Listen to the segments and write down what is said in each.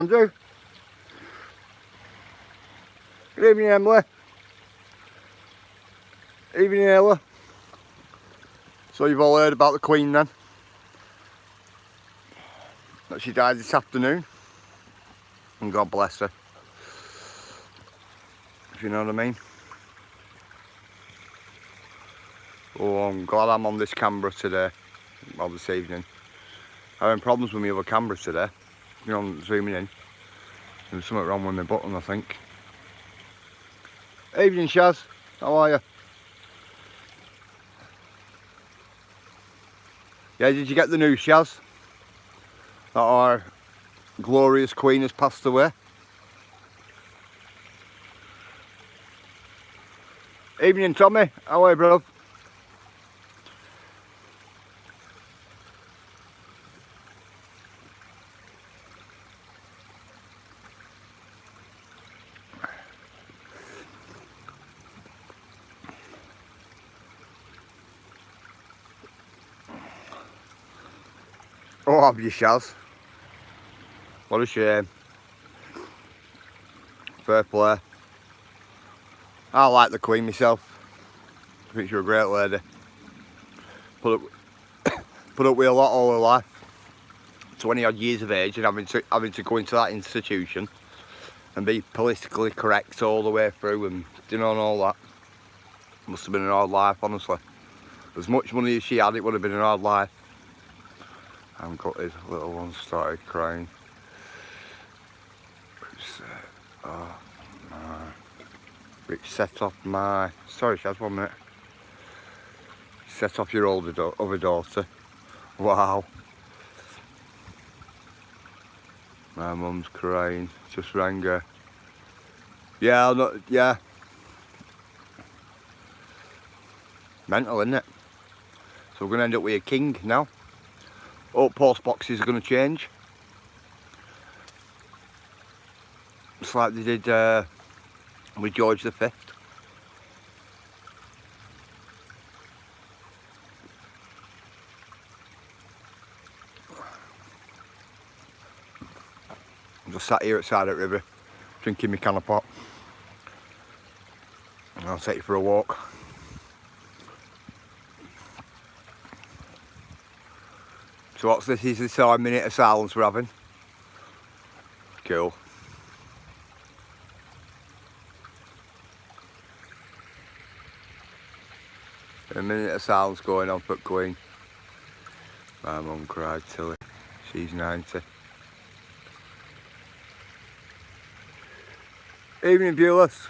Andrew. Good evening, Emily. Evening, Ayla. So you've all heard about the Queen then? That she died this afternoon. And God bless her. If you know what I mean. Oh, I'm glad I'm on this camera today. Well, this evening. I'm having problems with my other cameras today. You know, I'm zooming in. There's something wrong with my button, I think. Evening, Shaz. How are you? Yeah, did you get the news, Shaz? That our glorious Queen has passed away? Evening, Tommy. How are you, bro? Oh, have you, Shaz? What a shame. Fair play. I like the Queen myself. I think she's a great lady. Put up with a lot all her life. 20 odd years of age and having to go into that institution and be politically correct all the way through and you know and all that. Must have been an hard life, honestly. As much money as she had, it would have been an hard life. I'm gutted. Little one started crying. Oh my. Which set off my... Sorry, Shaz, 1 minute. Set off your other daughter. Wow. My mum's crying. Just rang her. Yeah. Mental, isn't it? So we're going to end up with a king now. Hope post boxes are going to change. It's like they did with George V. I'm just sat here outside at river, drinking my can of pop. And I'll take you for a walk. So what's this? Is this our minute of silence we're having? Cool. A minute of silence going on for Queen. My mum cried till she's 90. Evening, viewers.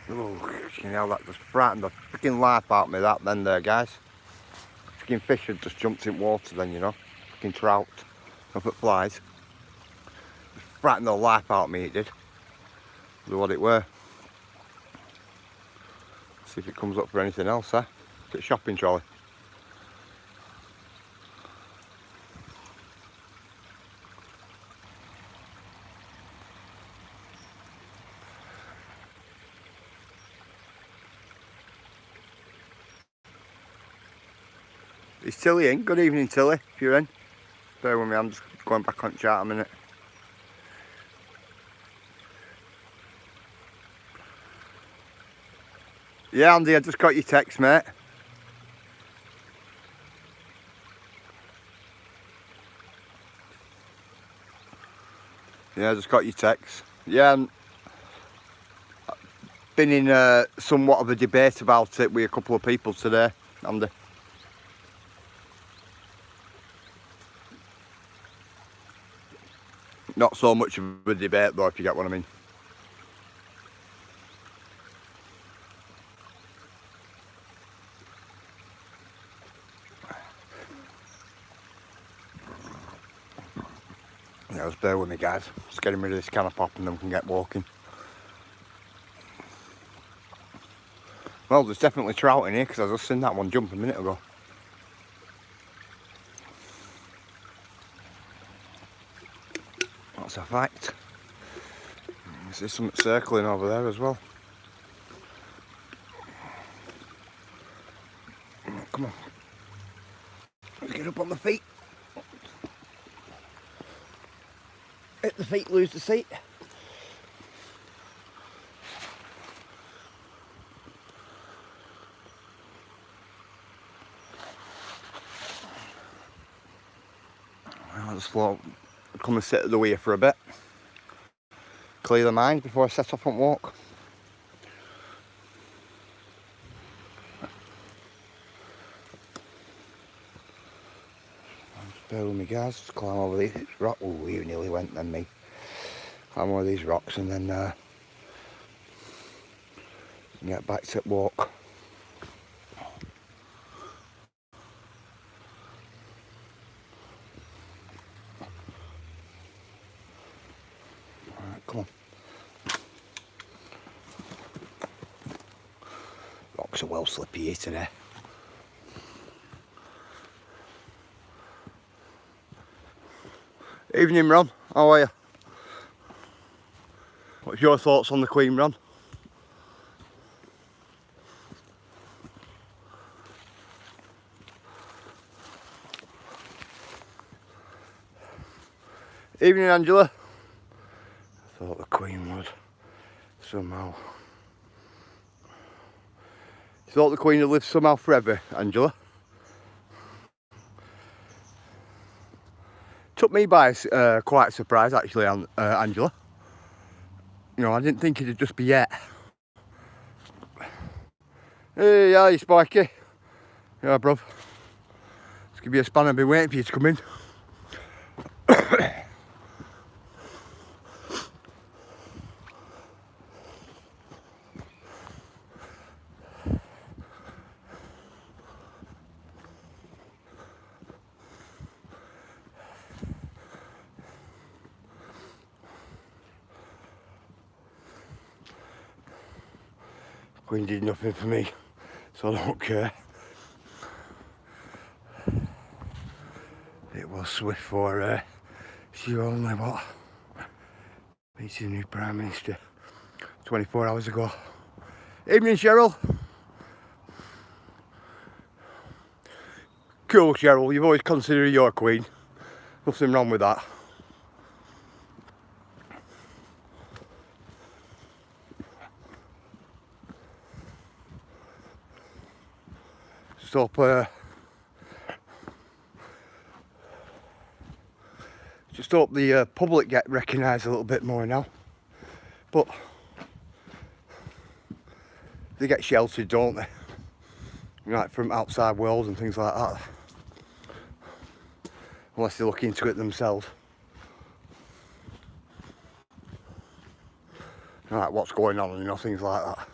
Oh, you know, that just frightened the freaking life out of me, that then there, guys. Freaking fish had just jumped in water then, you know. Freaking trout. Up at flies. It frightened the life out of me, it did. Look what it were. See if it comes up for anything else, eh? It's a shopping trolley. Is Tilly in? Good evening, Tilly, if you're in. Bear with me, I'm just going back on chat a minute. Yeah, Andy, I just got your text, mate. Yeah, I just got your text. Yeah, been in somewhat of a debate about it with a couple of people today, Andy. Not so much of a debate though, if you get what I mean. Yeah, just bear with me, guys. Just getting rid of this can of pop and then we can get walking. Well, there's definitely trout in here because I just seen that one jump a minute ago. That's a fact. There's something circling over there as well. Come on. Let's get up on the feet. Hit the feet, lose the seat. I'll just come and sit at the weir for a bit. Clear the mind before I set off on walk. Bear with me guys, just climb over these rocks. Oh, we nearly went then me. Climb over these rocks and then get back to walk. Alright, come on. Rocks are well slippy here today. Evening Ron, how are you? What's your thoughts on the Queen, Ron? Evening Angela. I thought the Queen would somehow. You thought the Queen would live somehow forever, Angela? Took me by quite a surprise actually, Angela. You know, I didn't think it'd just be yet. Hey, yeah, you Spiky. Yeah, bruv. Let's give you a span, I've been waiting for you to come in. Queen did nothing for me, so I don't care. It was swift for her. She only, what, meeting the new Prime Minister 24 hours ago. Evening, Cheryl. Cool, Cheryl, you've always considered your Queen. Nothing wrong with that. Just hope the public get recognised a little bit more now. But they get sheltered, don't they? Like from outside worlds and things like that. Unless they look into it themselves. Like what's going on, you know, things like that.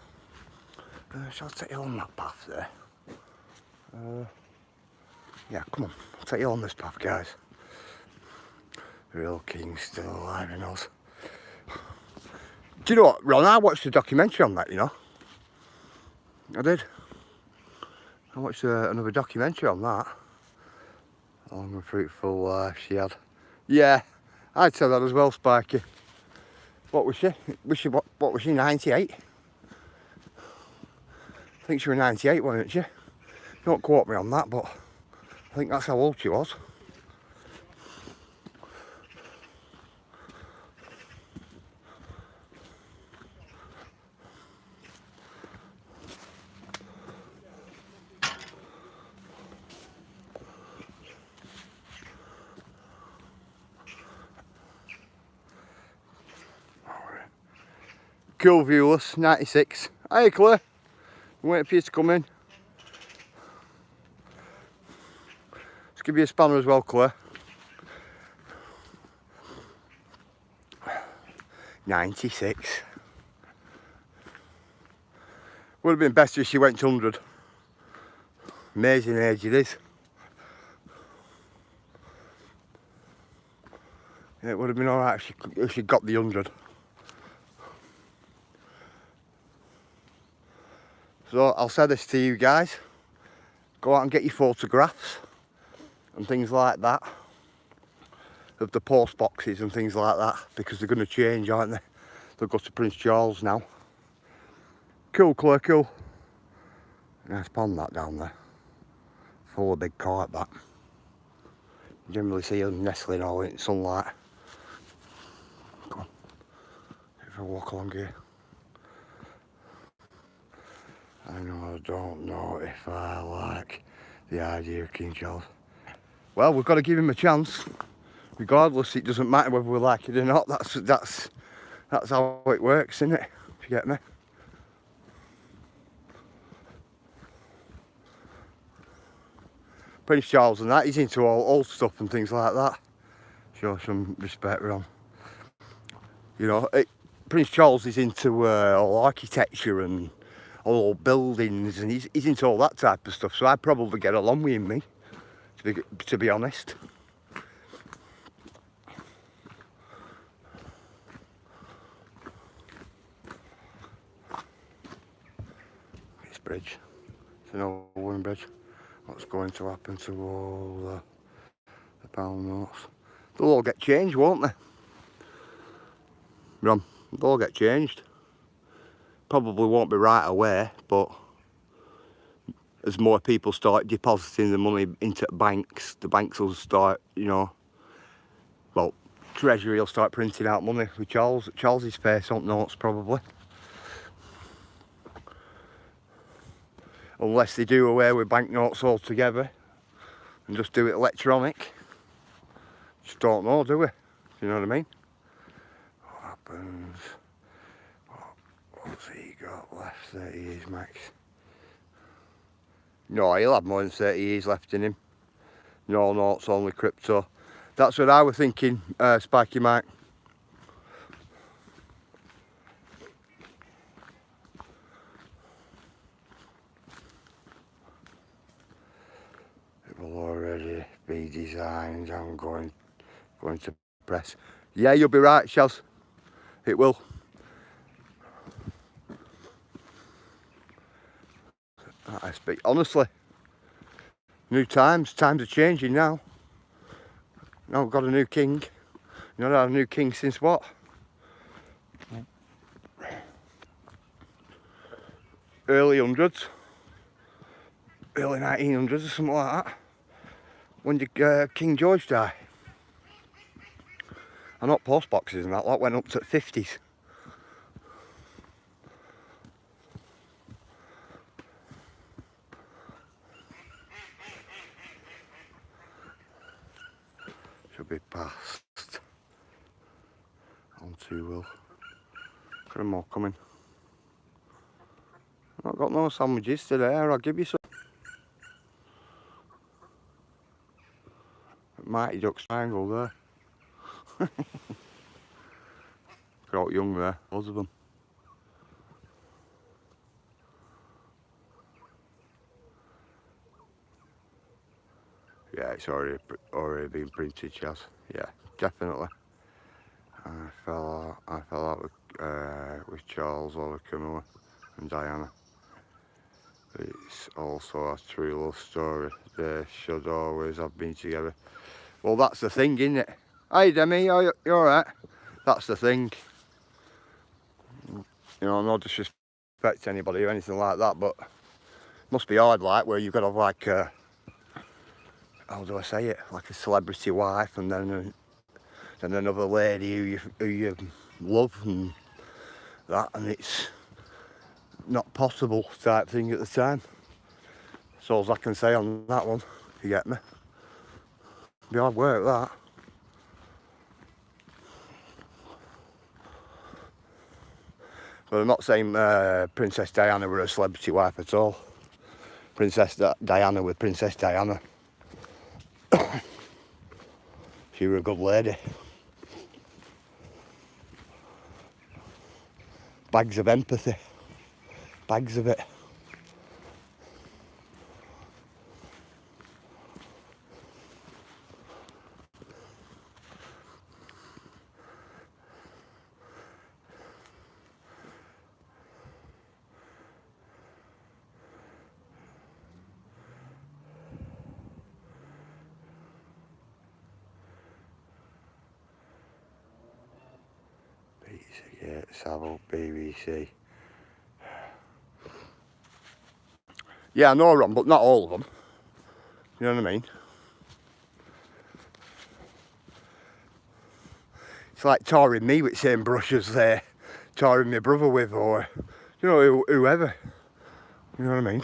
Shall I take you on that path there? Yeah, come on, I'll take you on this path, guys. The real king's still alive in us. Do you know what, Ron? I watched a documentary on that, you know. I did. I watched another documentary on that. A long and fruitful life she had. Yeah, I'd say that as well, Spiky. What was she? What was she, 98? I think she was 98, wasn't she? Don't quote me on that, but I think that's how old she was. Cool viewless, 96. Hey Claire, I'm waiting for you to come in. Let's give you a spanner as well, Claire. 96. Would have been better if she went to 100. Amazing age it is. Yeah, it would have been alright if she got the 100. So I'll say this to you guys. Go out and get your photographs and things like that of the post boxes and things like that, because they're going to change, aren't they? They'll go to Prince Charles now. Cool, Claire, cool. Nice pond that down there. Full of big carp, that. You generally see them nestling all in sunlight. Come on. If I walk along here. I don't know if I like the idea of King Charles. Well, we've got to give him a chance. Regardless, it doesn't matter whether we like it or not. That's how it works, isn't it? If you get me. Prince Charles and that, he's into all old stuff and things like that. Show some respect around. You know, Prince Charles is into all architecture and all buildings, and he's into all that type of stuff. So I'd probably get along with him, me, to be honest. This bridge, it's an old wooden bridge. What's going to happen to all the pound notes? They'll all get changed, won't they? They'll all get changed. Probably won't be right away, but as more people start depositing the money into banks, the banks will start, you know, well, Treasury will start printing out money with Charles's face on notes, probably. Unless they do away with banknotes altogether and just do it electronic. Just don't know, do we? You know what I mean? What happens? What's he got left? 30 years max. No, he'll have more than 30 years left in him. No, it's only crypto. That's what I was thinking, Spiky Mike. It will already be designed. I'm going to press. Yeah, you'll be right, Shaz. It will. I speak honestly. New times are changing now. Now we've got a new king. You know, not had a new king since what? Early hundreds, early 1900s or something like that. When did King George die? And not post boxes and that went up to the 50s. Should be past. On 2 wheel. Got more coming. I've not got no sandwiches today, I'll give you some. Mighty Ducks triangle there. Got young there, loads of them. Yeah, it's already been printed, Chaz. Yeah, definitely. I fell out with Charles over Camilla and Diana. It's also a true love story. They should always have been together. Well, that's the thing, isn't it? Hey, Demi, you alright? That's the thing. You know, no disrespect to anybody or anything like that, but it must be hard, like, where you've got to have, like, how do I say it? Like a celebrity wife, and then another lady who you love and that, and it's not possible type thing at the time. That's all I can say on that one, if you get me. Be hard work, that. But I'm not saying Princess Diana were a celebrity wife at all. Princess Diana with Princess Diana. She was a good lady. Bags of empathy. Bags of it. Yeah, Savile, BBC. Yeah, I know Ron, but not all of them. You know what I mean? It's like tarring me with the same brush as tarring my brother with, or, you know, whoever. You know what I mean?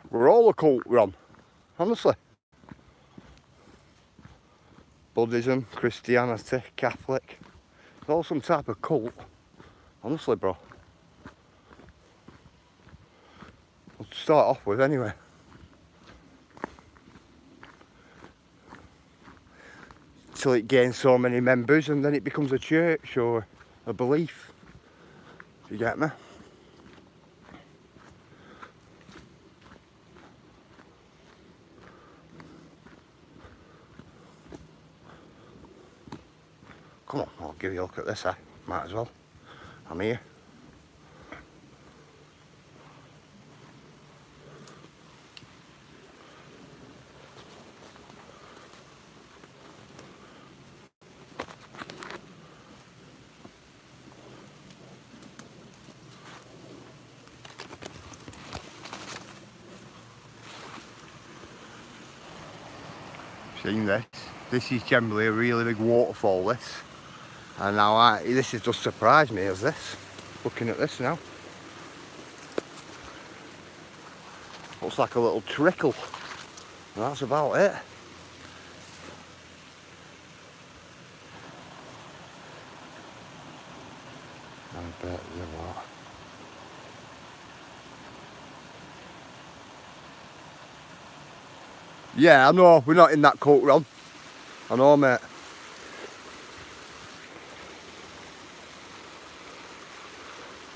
We're all a cult, Ron. Honestly. Buddhism, Christianity, Catholic. It's all some type of cult. Honestly, bro. We'll start off with anyway. Till it gains so many members and then it becomes a church or a belief. You get me? Come on, I'll give you a look at this, might as well. I'm here. Seen this? This is generally a really big waterfall, this. And now this has just surprised me as this. Looking at this now. Looks like a little trickle. And that's about it. I bet you what. Yeah, I know, we're not in that cult, Ron. I know, mate.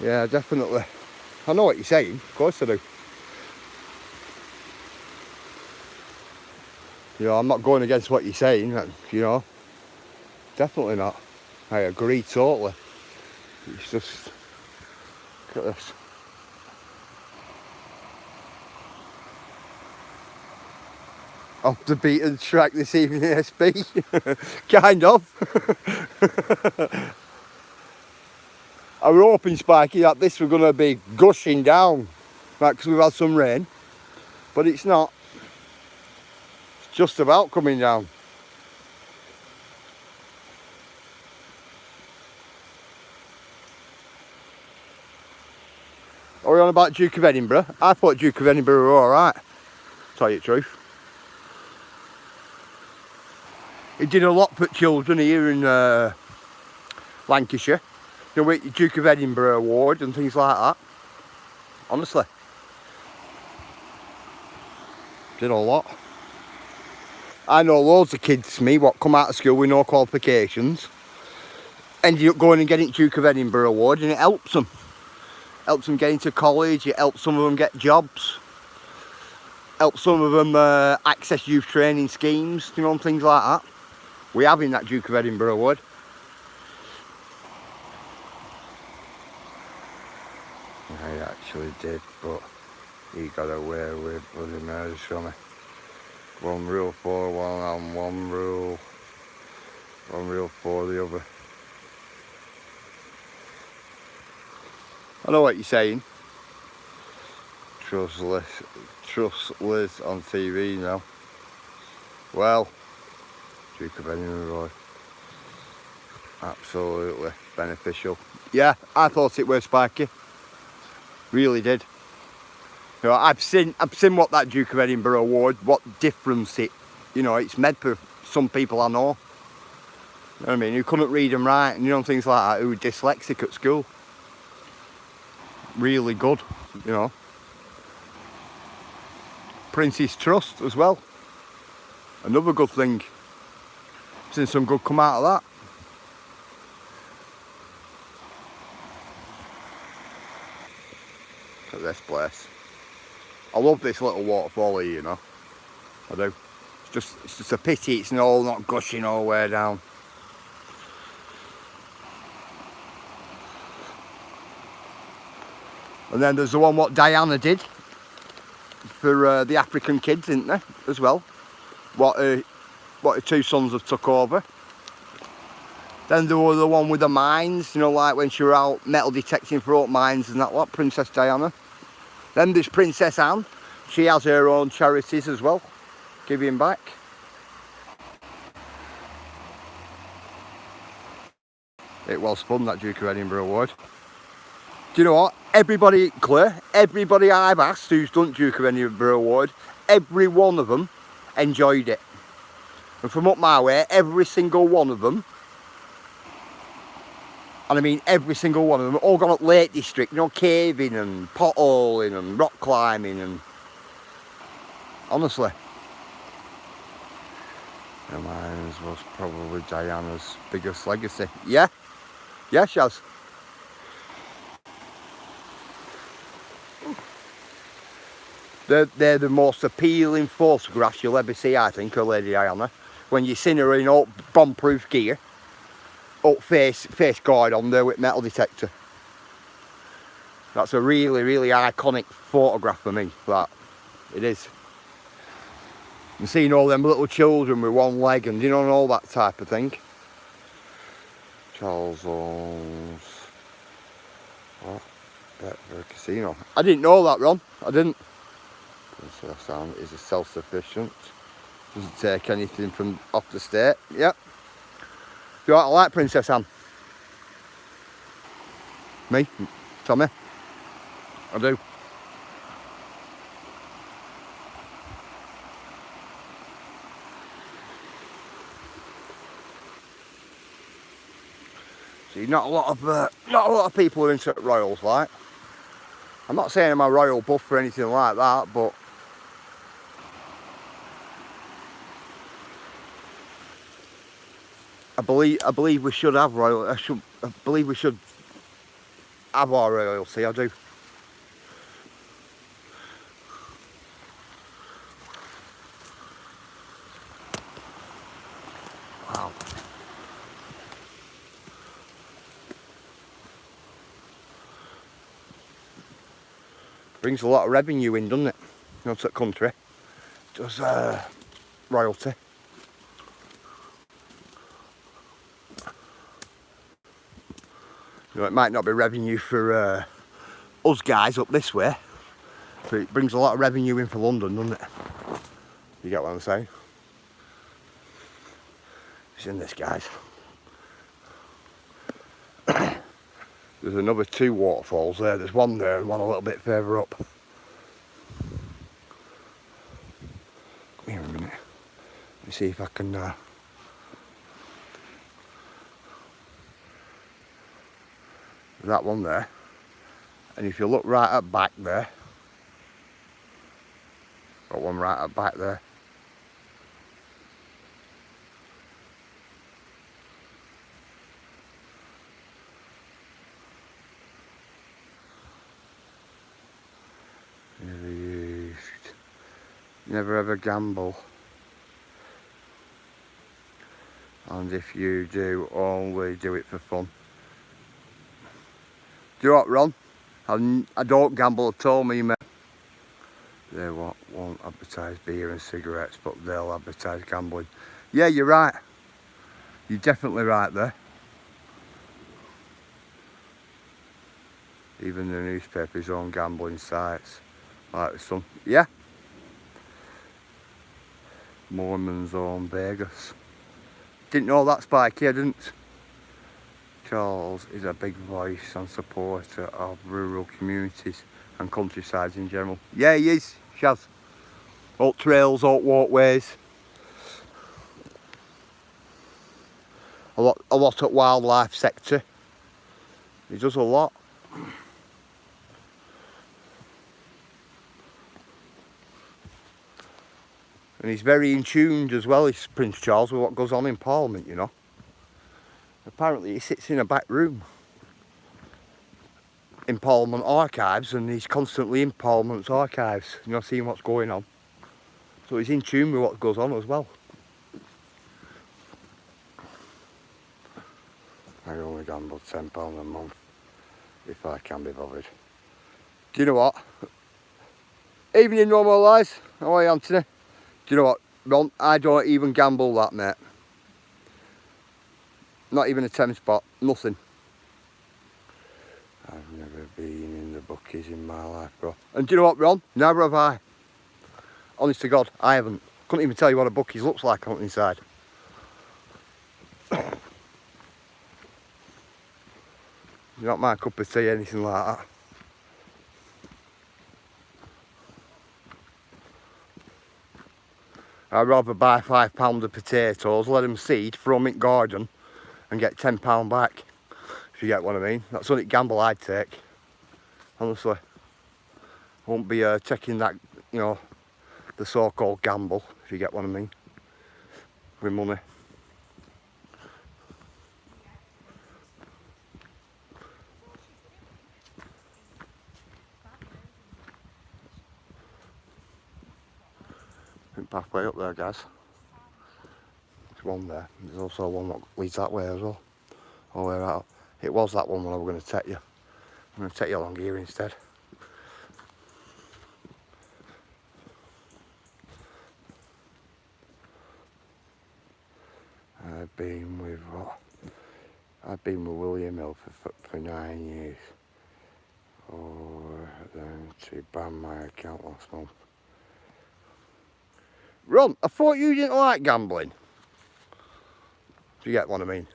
Yeah, definitely. I know what you're saying, of course I do. You know, I'm not going against what you're saying, you know. Definitely not. I agree totally. It's just, look at this. Off the beaten track this evening, SB. Kind of. I was hoping, Spiky, that this was going to be gushing down, right, because we've had some rain, but it's not. It's just about coming down. Are we on about Duke of Edinburgh? I thought Duke of Edinburgh were alright, tell you the truth. He did a lot for children here in Lancashire. You know, with the Duke of Edinburgh Award and things like that. Honestly. Did a lot. I know loads of kids, me, what come out of school with no qualifications, ended up going and getting Duke of Edinburgh Award, and it helps them. Helps them get into college, it helps some of them get jobs. Helps some of them access youth training schemes, you know, and things like that. We have in that Duke of Edinburgh Award. I actually did, but he got away with bloody murders from me. One rule for one and one rule for the other. I know what you're saying. Trust Liz on TV now. Well, Duke of Edinburgh, absolutely beneficial. Yeah, I thought it was, Spiky. Really did. You know, I've seen what that Duke of Edinburgh Award, what difference it's made for some people I know. You know what I mean? Who couldn't read and write, and you know, things like that, who were dyslexic at school. Really good, you know. Prince's Trust as well. Another good thing. Seen some good come out of that. Look at this place. I love this little waterfall here, you know. I do. It's just a pity it's not gushing all the way down. And then there's the one what Diana did for the African kids, isn't there, as well? What what the two sons have took over. Then there was the one with the mines, you know, like when she were out metal detecting for oak mines and that lot, Princess Diana. Then there's Princess Anne. She has her own charities as well, giving back. It was fun, that Duke of Edinburgh Award. Do you know what? Everybody, Claire, everybody I've asked who's done Duke of Edinburgh Award, every one of them enjoyed it. And from up my way, every single one of them, and I mean every single one of them, all gone up Lake District, you know, caving and potholing and rock climbing and... Honestly. The mines was probably Diana's biggest legacy. Yeah? Yeah, she has. They're the most appealing photographs you'll ever see, I think, of Lady Diana. When you've seen her in all bomb-proof gear, up face guard on there with metal detector. That's a really, really iconic photograph for me, that. It is. And seeing all them little children with one leg and, you know, and all that type of thing. Charles owns... What? Blackburn Casino. I didn't know that, Ron. I didn't. Princess Anne is a self-sufficient. Doesn't take anything from off the state. Yep. Do you like Princess Anne? Me? Tommy? I do. See, not a lot of people are into royals, like. I'm not saying I'm a royal buff or anything like that, but I believe we should have royal. I believe we should have our royalty. I do. Wow. Brings a lot of revenue in, doesn't it? You know, to the country. Does royalty. You know, it might not be revenue for us guys up this way, but it brings a lot of revenue in for London, doesn't it? You get what I'm saying? It's in this, guys. There's another two waterfalls there. There's one there and one a little bit further up. Come here a minute. Let me see if I can... that one there. And if you look right at back there, got one right at back there. Never used. Never ever gamble. And if you do, only do it for fun. Do you know what, Ron? I don't gamble at all, me mate. They won't advertise beer and cigarettes, but they'll advertise gambling. Yeah, you're right. You're definitely right there. Even the newspapers own gambling sites. Like the Sun. Yeah. Mormons own Vegas. Didn't know that, Spikey, I didn't. Charles is a big voice and supporter of rural communities and countrysides in general. Yeah, he is, Shaz. Alt trails, alt walkways. A lot at wildlife sector. He does a lot. And he's very in tune as well, is Prince Charles, with what goes on in Parliament, you know. Apparently he sits in a back room in Parliament archives, and he's constantly in Parliament's archives, you know, seeing what's going on. So he's in tune with what goes on as well. I only gamble £10 a month if I can be bothered. Do you know what? Evening, normal lives. How are you, Anthony? Do you know what? Ron, I don't even gamble that, mate. Not even a 10 spot, nothing. I've never been in the bookies in my life, bro. And do you know what, Ron? Never have I. Honest to God, I haven't. Couldn't even tell you what a bookies looks like on the inside. Not my cup of tea, anything like that. I'd rather buy £5 of potatoes, let them seed, throw them in garden, and get £10 back. If you get what I mean. That's the only gamble I'd take. Honestly. I won't be taking that, you know, the so-called gamble, if you get what I mean. With money. Pathway up there, guys. There's one there. There's also one that leads that way as well. All the way out. It was that one when I was going to take you. I'm going to take you along here instead. I've been with what? I've been with William Hill for 9 years. Or then to ban my account last month. Ron, I thought you didn't like gambling. Do you get what I mean?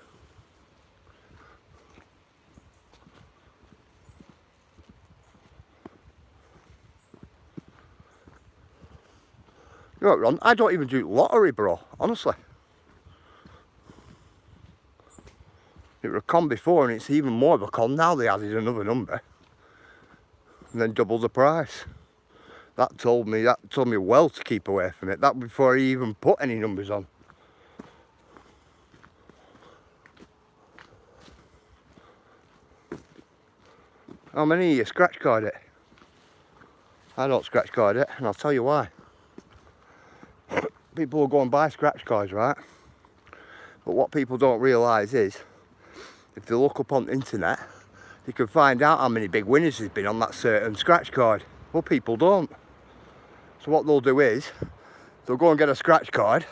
You know what, Ron? I don't even do lottery, bro. Honestly. It was a con before, and it's even more of a con now. They added another number, and then double the price. That told me well to keep away from it. That before I even put any numbers on. How many of you scratch card it? I don't scratch card it, and I'll tell you why. People will go and buy scratch cards, right? But what people don't realise is, if they look up on the internet, they can find out how many big winners there's been on that certain scratch card. Well, people don't. So what they'll do is, they'll go and get a scratch card,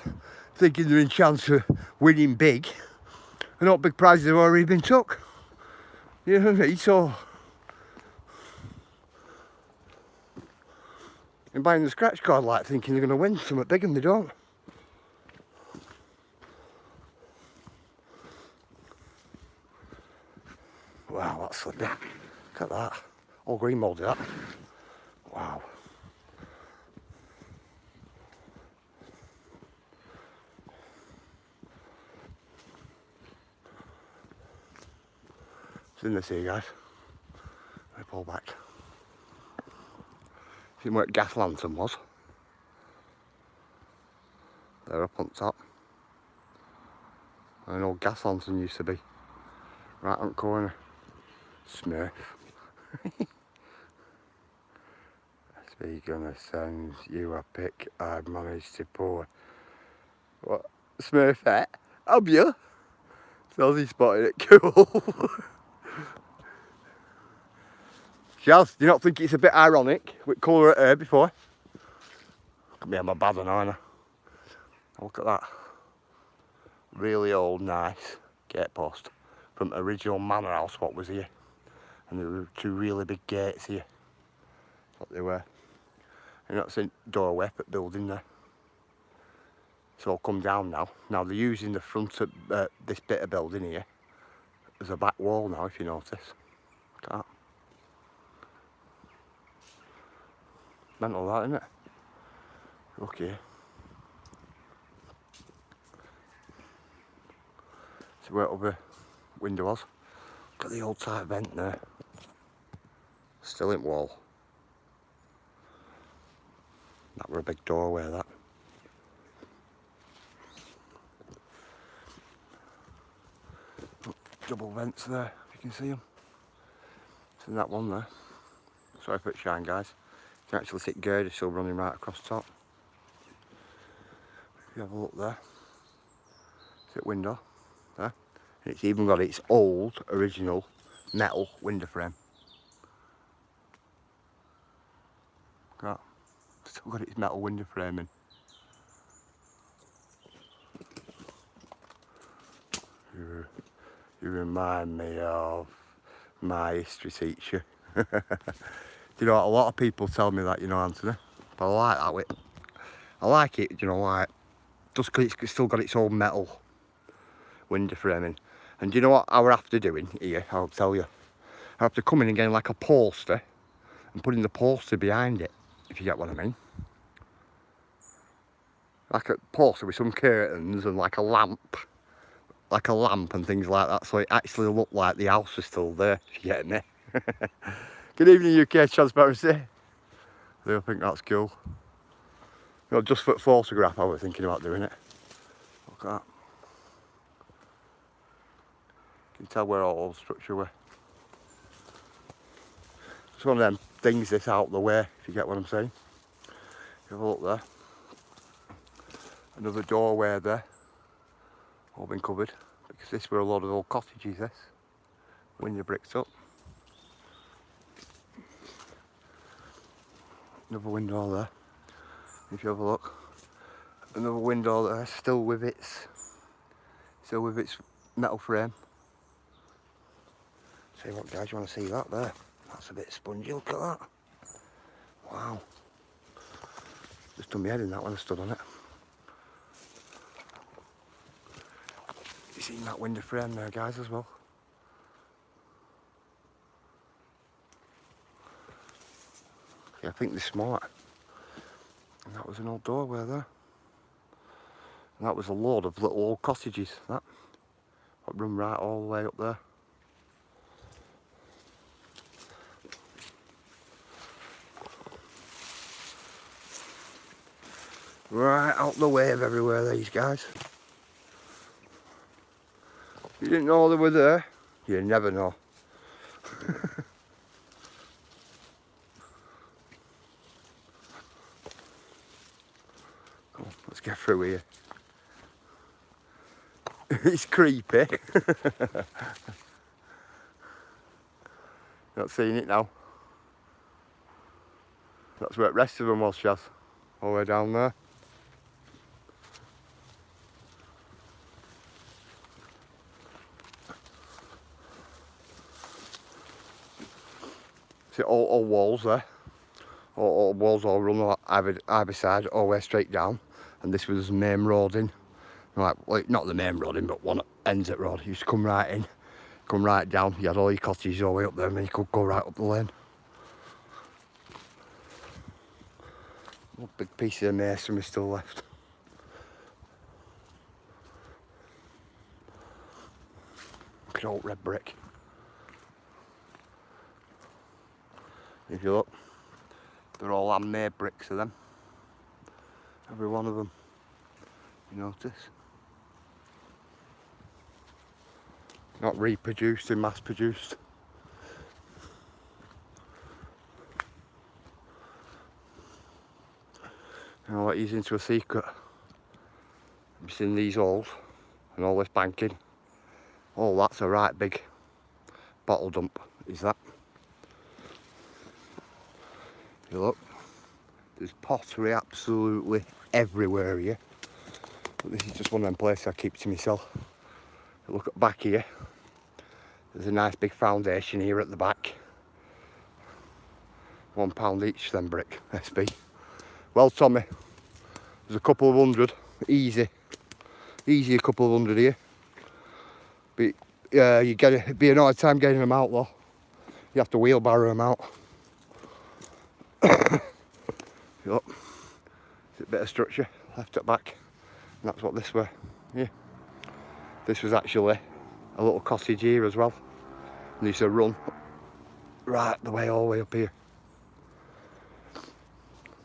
thinking they're in chance of winning big, and all big prizes have already been took. You know what I mean? So, and buying the scratch card like thinking they're going to win something big and they don't. Wow, that's slippy. Look at that. All green mouldy, that. Wow. It's in this here, guys. Let me pull back. See where gas lantern was? They're up on top. An old gas lantern used to be. Right on the corner. Smurf. Speaking gonna send you a pic I've managed to pour. What? Smurfette? Have you? Tells he spotted it. Cool. Jazz, do you not think it's a bit ironic with colour at her before? Look at me, I'm a bad one, aren't I? Look at that. Really old, nice gatepost from original manor house what was here. And there were two really big gates here. That's what they were. And that's a doorway at building there. It's all come down now. Now they're using the front of this bit of building here as a back wall now, if you notice. Look at that. Mental that, isn't it? Look here. See where the window was? Look at the old type vent there. Still in wall. That were a big doorway, that. Double vents there, if you can see them. It's in that one there. Sorry for it shine, guys. You can actually see girder still running right across the top. If you have a look there. See that window there? And it's even got its old, original metal window frame. Look at that. Still got its metal window framing. You remind me of my history teacher. You know, a lot of people tell me that, you know, Anthony, but I like that bit. I like it, you know, like, just because it's still got its own metal window framing. And do you know what I were after doing here? I'll tell you. I have to come in and get like a poster and put in the poster behind it, if you get what I mean. Like a poster with some curtains and like a lamp and things like that, so it actually looked like the house was still there, if you get me. Good evening, UK Transparency. I think that's cool. You know, just for photograph I was thinking about doing it. Look at that. You can tell where all the structure were. It's one of them things that's out of the way, if you get what I'm saying. Have a look there. Another doorway there. All been covered. Because this were a lot of old cottages, this. Window bricked up. Another window there. If you have a look. Another window there, still with its metal frame. See what, guys, you want to see that there? That's a bit spongy, look at that. Wow. Just done my head in that when I stood on it. You seen that window frame there, guys, as well? Yeah, I think they're smart. And that was an old doorway there. And that was a load of little old cottages, that run right all the way up there. Right out the way of everywhere, these guys. You didn't know they were there, you never know. Come on, let's get through here. It's creepy. Not seeing it now. That's where the rest of them was, Shaz. All the way down there. See, all walls there. All walls all run either side, all the way straight down. And this was the main road in. Like, well, not the main road in, but one ends at road. You used to come right in, come right down. You had all your cottages all the way up there, and then you could go right up the lane. One big piece of masonry still left. Look at old red brick. If you look, they're all handmade bricks of them. Every one of them. You notice? Not reproduced, they're mass produced. And I'll let you into a secret. You've seen these holes and all this banking. Oh, that's a right big bottle dump, is that? You look, there's pottery absolutely everywhere here. But this is just one of them places I keep to myself. Look at back here. There's a nice big foundation here at the back. £1 each then brick, SB. Well, Tommy, there's a couple of hundred, easy a couple of hundred here. But you get it, it'd be an hard time getting them out though. You have to wheelbarrow them out. Look, there's a bit of structure left at back, and that's what this were. Yeah, this was actually a little cottage here as well. And they used to run right the way all the way up here.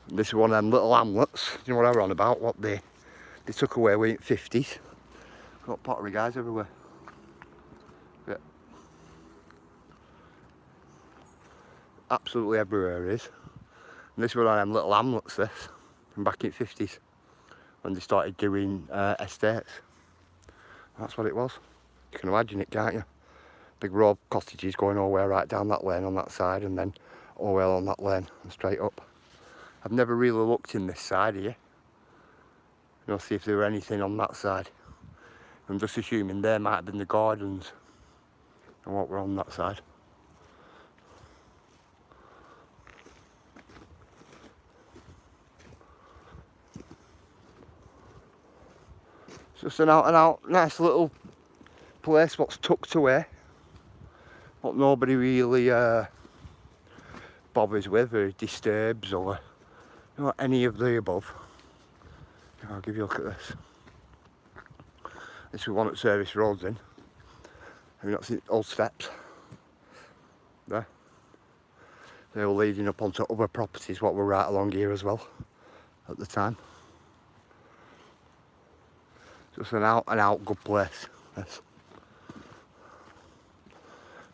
And this is one of them little hamlets. You know what I were on about? What they took away in the 50s. Got pottery guys everywhere. Yeah. Absolutely everywhere it is. And this was one of them little hamlets, this, from back in the 50s, when they started doing estates. That's what it was. You can imagine it, can't you? Big row of cottages going all the way right down that lane on that side, and then all the way along that lane and straight up. I've never really looked in this side here. You know, see if there were anything on that side. I'm just assuming there might have been the gardens. and what we're on that side. It's just an out and out nice little place what's tucked away, what nobody really bothers with or disturbs or any of the above. I'll give you a look at this. This is one at service roads in. Have you not seen old steps? There. They were leading up onto other properties what were right along here as well at the time. Just an out and out good place. This.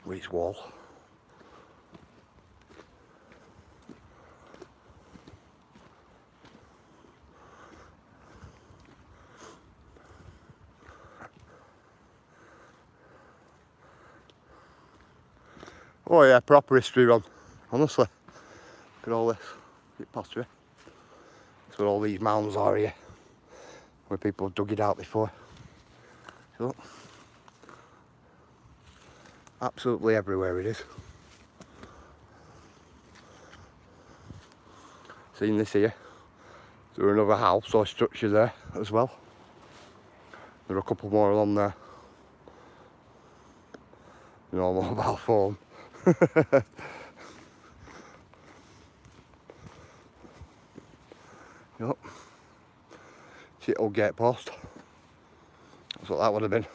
With its wall. Oh yeah, proper history run, honestly. Look at all this, bit pottery. That's what all these mounds are here, where people have dug it out before. Look. Absolutely everywhere it is. Seen this here. There's another house or structure there as well. There are a couple more along there. No mobile phone. Yep. See old gate post. That's what that would have been.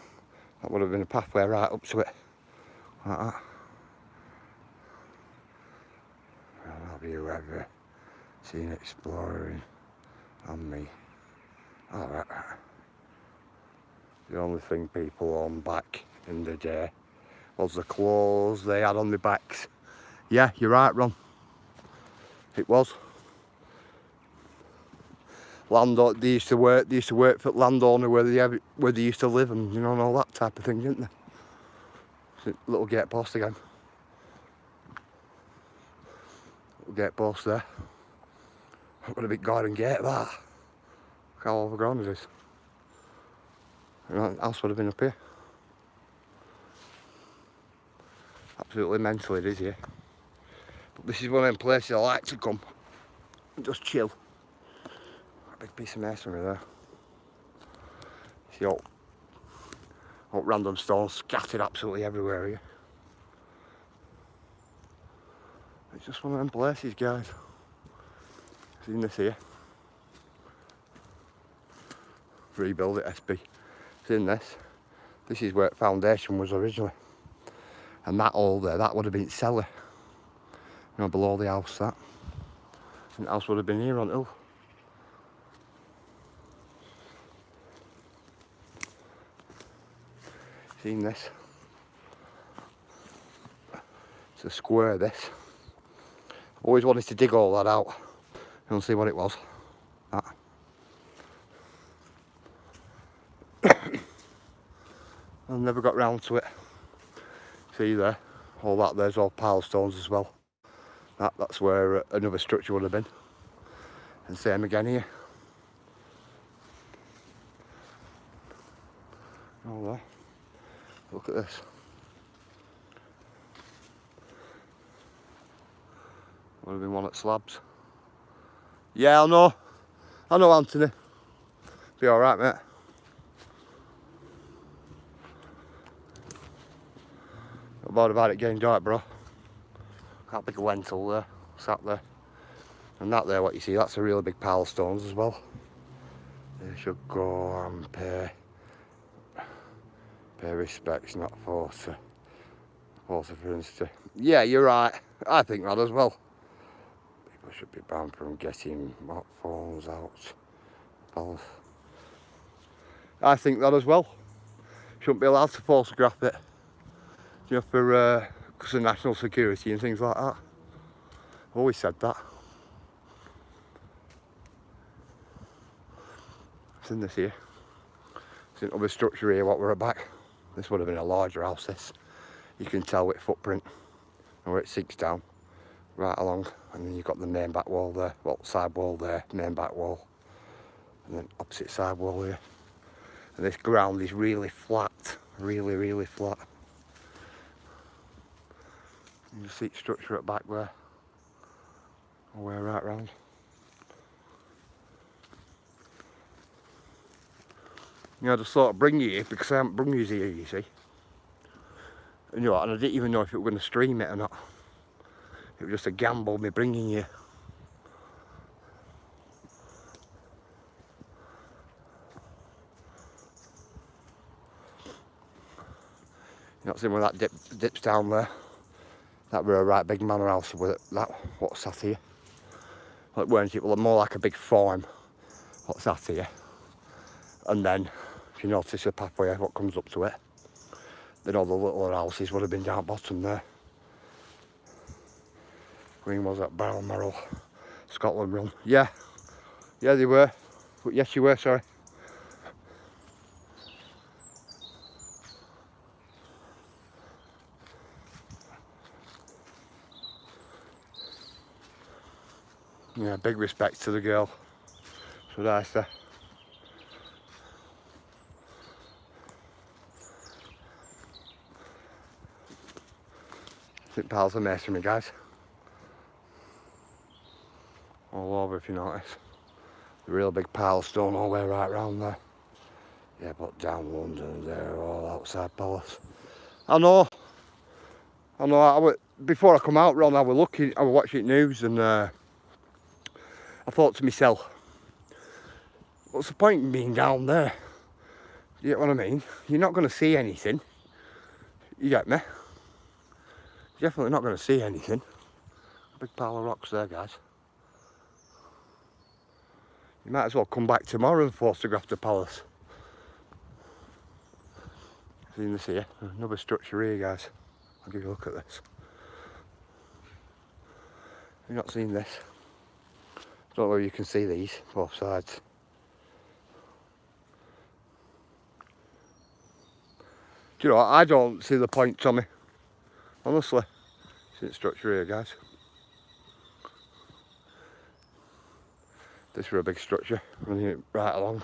That would have been a pathway right up to it. Like that. Well, have you ever seen exploring and me? Alright. The only thing people owned back in the day was the clothes they had on their backs. Yeah, you're right, Ron. It was. Landowner, they used to work for the landowner where they used to live and and all that type of thing, didn't they? Little gate post again. Little gate post there. What a big garden gate that. Look how overgrown it is. And that house would have been up here. Absolutely mental it is here. But this is one of them places I like to come and just chill. A big piece of masonry there. See all random stones scattered absolutely everywhere here. It's just one of them places, guys. Seen this here. Rebuild it, SB. Seen this. This is where the foundation was originally. And that all there, that would have been cellar. Below the house, that. And the house would have been here on hill. Seen this? It's a square, this. Always wanted to dig all that out and see what it was. That. I never got round to it. See there? All that there's all pile stones as well. That's where another structure would have been. And same again here. All there. Look at this. Would have been one at slabs. Yeah, I know, Anthony. Be alright, mate. Not bothered about it getting dark, bro. That big lentil there, sat there. And that there, what you see, that's a really big pile of stones as well. They should go and pay respects, not force for instance. Yeah, you're right. I think that as well. People should be banned from getting phones out. I think that as well. Shouldn't be allowed to photograph it. For because of national security and things like that. I've always said that. Seen this here. Seen other structure here, what we're at back. This would have been a larger house, this. You can tell with footprint and where it sinks down. Right along. And then you've got the main back wall there. Well, side wall there, main back wall. And then opposite side wall here. And this ground is really flat. Really, really flat. And the seat structure at back there. All the way right round. You know, I just thought I'd bring you here because I haven't brought you here, you see. And you know what, and I didn't even know if it were going to stream it or not. It was just a gamble me bringing you. You know, see where that dips down there? That were a right big manor house with that what's sat here. Like, weren't it? Well, more like a big farm what's sat here. And then, if you notice the pathway, what comes up to it, then all the little houses would have been down bottom there. Green was at Balmoral, Scotland run. Yeah, they were. Yes, you were, sorry. Yeah, big respect to the girl. That's what I say. St. Paul's a masonry, guys. All over, if you notice. The real big pile of stone all the way right round there. Yeah, but down London, they're all outside palace. I know. Before I come out, Ron, I was watching news, and I thought to myself, what's the point in being down there? You get what I mean? You're not going to see anything. You get me? You're definitely not going to see anything. Big pile of rocks there, guys. You might as well come back tomorrow and photograph the palace. See this here? Another structure here, guys. I'll give you a look at this. You've not seen this. I don't know whether you can see these, both sides. Do you know what? I don't see the point, Tommy. Honestly. See the structure here, guys. This is a big structure, running it right along.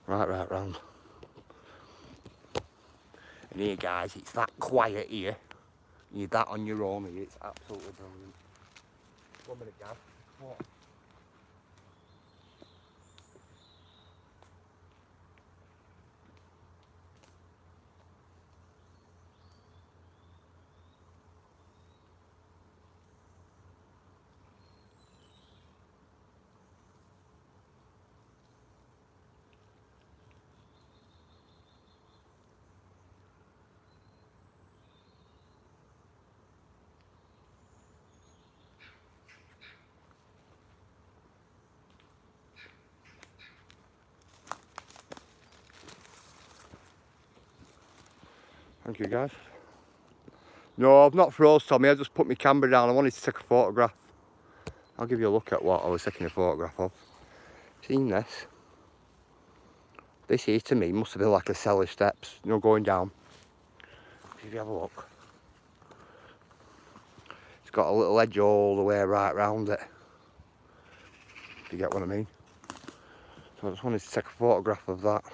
Right round. And here, guys, it's that quiet here. You're that on your own here. It's absolutely brilliant. 1 minute, guys. What? Thank you, guys. No, I've not froze, Tommy. I just put my camera down. I wanted to take a photograph. I'll give you a look at what I was taking a photograph of. Seen this? This here to me must have been like a cellar steps, you know, going down. If you have a look. It's got a little edge all the way right round it. If you get what I mean. So I just wanted to take a photograph of that.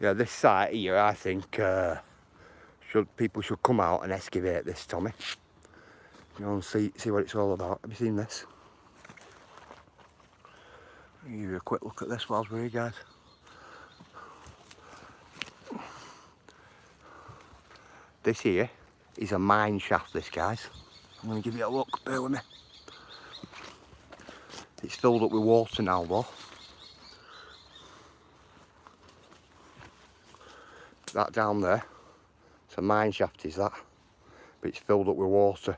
Yeah, this site here, I think, people should come out and excavate this, Tommy. You know, and see what it's all about. Have you seen this? I'll give you a quick look at this whilst we're here, guys. This here is a mine shaft, this, guys. I'm going to give you a look, bear with me. It's filled up with water now, though. That down there, it's a mine shaft, is that? But it's filled up with water.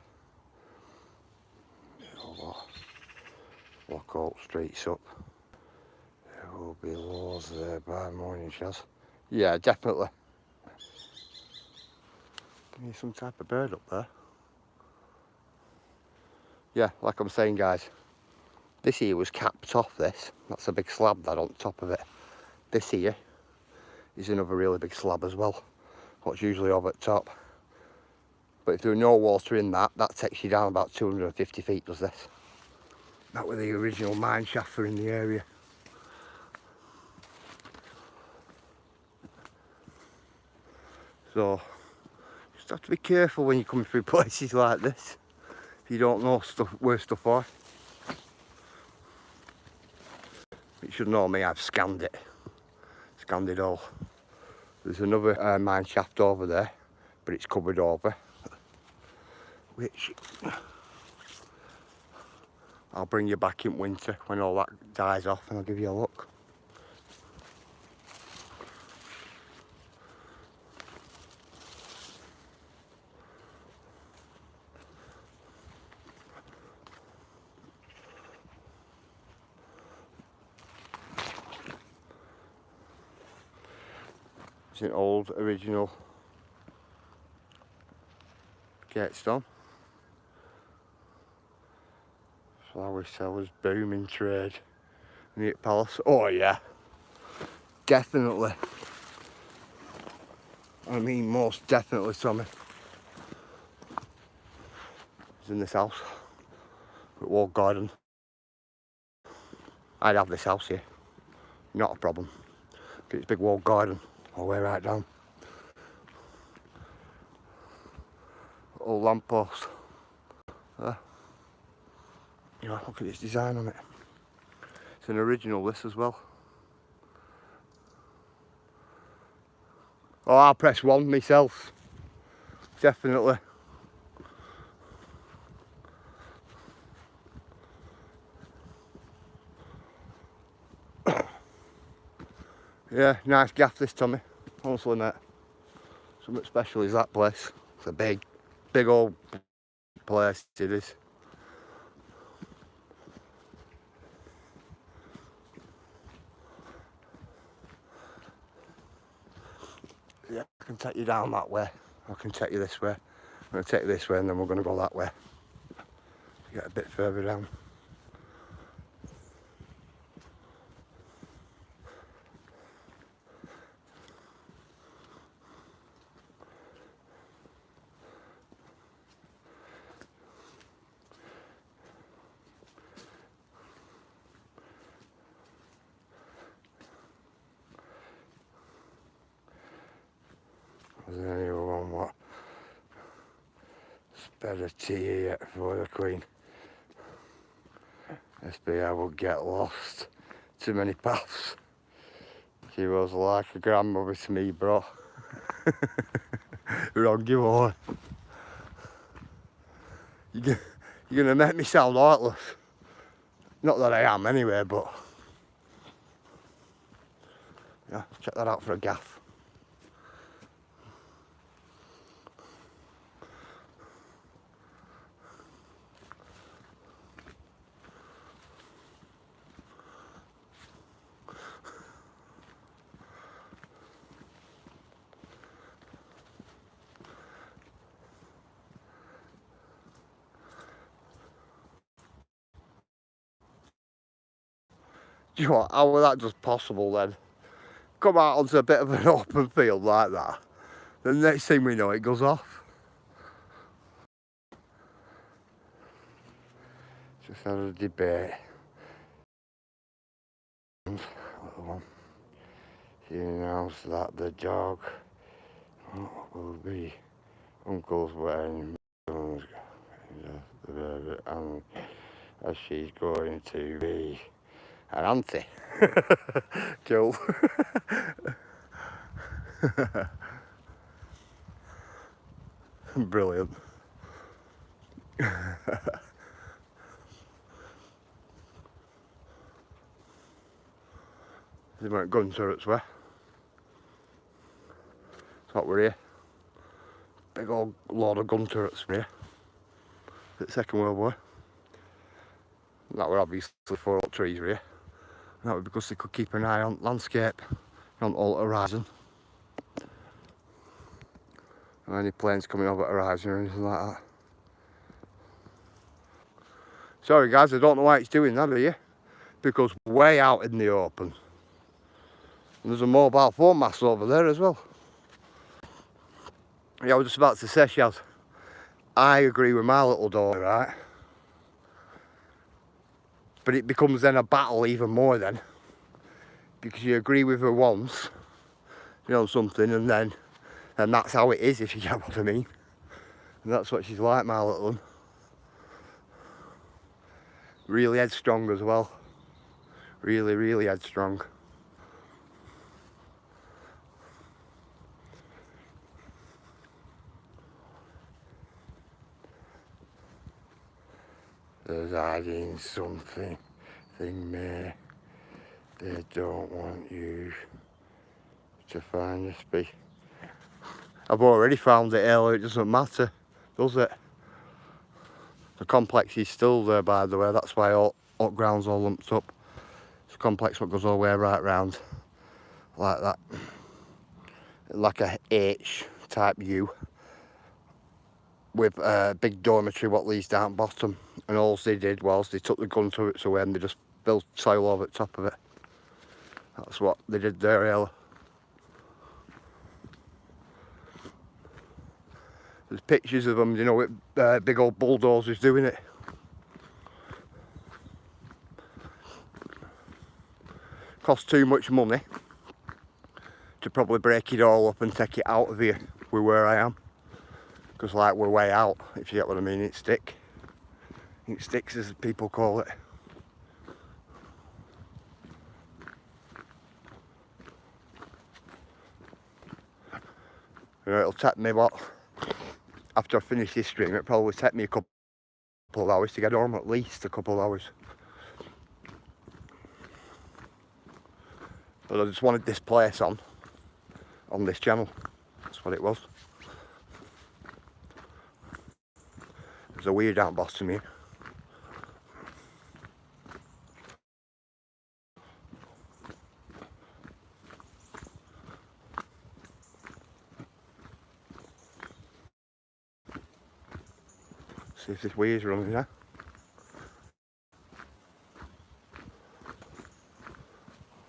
Block Oak Street's up. There will be loads there by morning, Shaz. Yeah, definitely. Give me some type of bird up there. Yeah, like I'm saying, guys, this here was capped off, this. That's a big slab that on top of it. This here is another really big slab as well. What's usually over at top. But if there were no water in that, that takes you down about 250 feet, does this. That was the original mine shaft in the area. So, just have to be careful when you're coming through places like this. If you don't know where stuff are. You should know me, I've scanned it. Scanned it all. There's another mine shaft over there, but it's covered over. Which I'll bring you back in winter when all that dies off and I'll give you a look. It's an old original gate stone. Flower sellers, booming trade. Neat palace. Oh yeah, definitely. I mean, most definitely, Tommy. It's in this house. With walled garden. I'd have this house here. Not a problem. Get this big walled garden all the way right down. Old lamppost. There. You know, look at this design on it. It's an original, this as well. Oh, I'll press 1 myself. Definitely. Yeah, nice gaff this, Tommy. Honestly, mate. Something special is that place. It's a big old place it is. Yeah, I can take you down that way. I can take you this way. I'm going to take you this way and then we're going to go that way. Get a bit further down. Was there anyone what? Spare a tea yet for the Queen. SB, I would get lost. Too many paths. She was like a grandmother to me, bro. Wrong you on. You're gonna make me sound heartless. Not that I am anyway, but yeah, check that out for a gaff. Do you know what, how was that just possible then? Come out onto a bit of an open field like that. The next thing we know, it goes off. Just had a debate. Little one. She announced that the dog will be Uncle's wedding and as she's going to be an auntie. Cool. Brilliant. They weren't gun turrets were. That's what we're here. Big old load of gun turrets here. The Second World War. And that were obviously 4 oak trees here. And that was because they could keep an eye on landscape, on all horizon. And any planes coming over the horizon or anything like that. Sorry guys, I don't know why it's doing that, are you? Because way out in the open. And there's a mobile phone mast over there as well. Yeah, I was just about to say, Shaz, I agree with my little daughter, right? But it becomes then a battle even more then. Because you agree with her once, you know, something, and that's how it is, if you get what I mean. And that's what she's like, my little one. Really headstrong as well. Really, really headstrong. There's hiding something, mate. They don't want you to find the speed. I've already found it earlier, it doesn't matter, does it? The complex is still there, by the way, that's why all ground's all lumped up. It's a complex what goes all the way right round, like that. Like a H type U, with a big dormitory what leads down bottom. And all they did was they took the gun turrets away and they just built soil over the top of it. That's what they did there earlier. There's pictures of them, you know, with big old bulldozers doing it. Cost too much money to probably break it all up and take it out of here with where I am. Because like we're way out, if you get what I mean, it sticks as people call it. You know, it'll take me what? After I finish this stream, it'll probably take me a couple of hours to get home, at least a couple of hours. But I just wanted this place on this channel. That's what it was. There's a weir down bottom here. See if this weir's running now.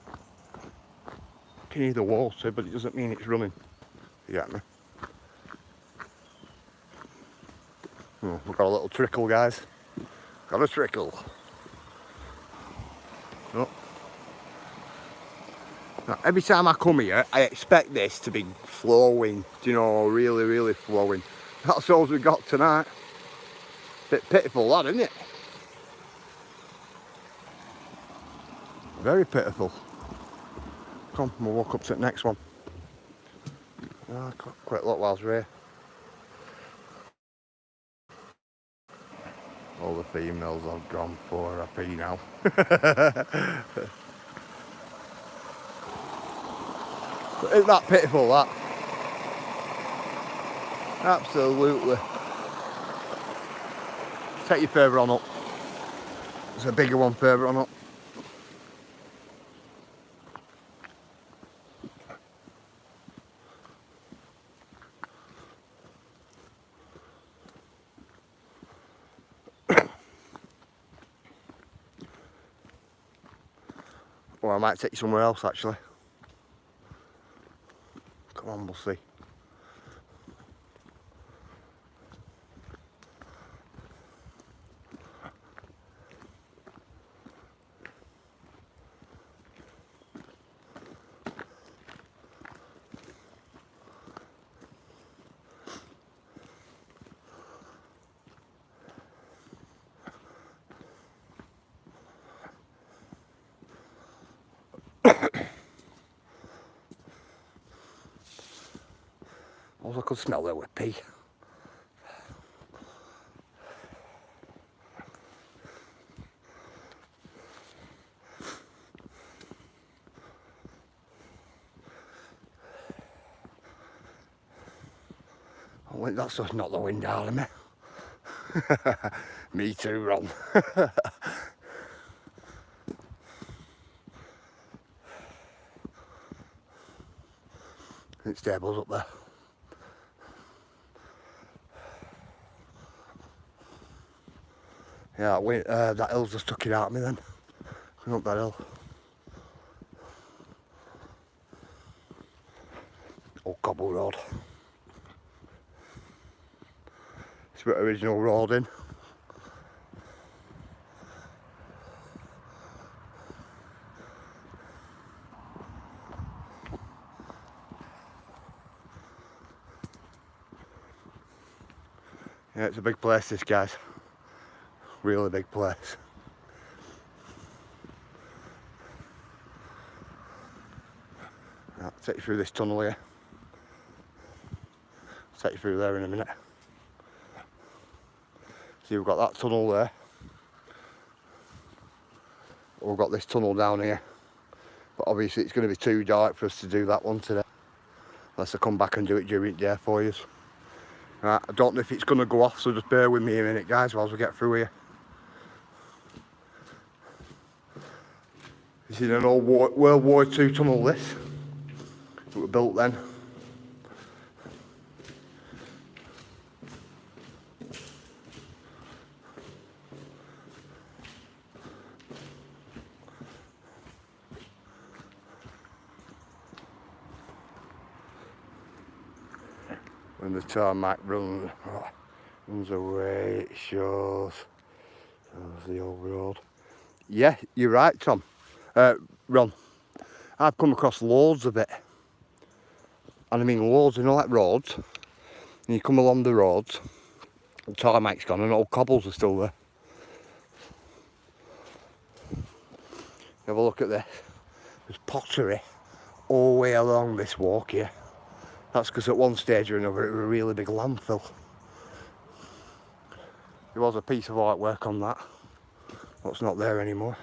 You can hear the water, but it doesn't mean it's running. You get me? Oh, we've got a little trickle, guys. Got a trickle. Oh. Now, every time I come here, I expect this to be flowing. Do you know, really, really flowing. That's all we got tonight. Bit pitiful, that, isn't it? Very pitiful. Come, we'll walk up to the next one. Ah, quick look whilst we're here. All the females have gone for a pee now. Isn't that pitiful, that? Absolutely. Take you further on up. There's a bigger one further on up. Or I might take you somewhere else, actually. Come on, we'll see. Also, I could smell there with pee. I think that's just not the wind out of me. Me too, Ron. It's stables up there. Yeah, that hill's just took it out of me then. Coming up that hill. Old cobble road. It's got original road in. Yeah, it's a big place this, guys. Really big place. I'll take you through this tunnel here. I'll take you through there in a minute. See, we've got that tunnel there. We've got this tunnel down here. But obviously it's going to be too dark for us to do that one today. Unless I come back and do it during the day for you. Right, I don't know if it's going to go off, so just bear with me a minute, guys, whilst we get through here. This is an old World War II tunnel, this. It was built then. When the tarmac runs away, it shows the old road. Yeah, you're right, Tom. Ron. I've come across loads of it. And I mean loads, you know, like roads. And you come along the roads, the tarmac's gone and all cobbles are still there. Have a look at this. There's pottery all the way along this walk here. That's because at one stage or another it was a really big landfill. There was a piece of artwork on that. That's not there anymore.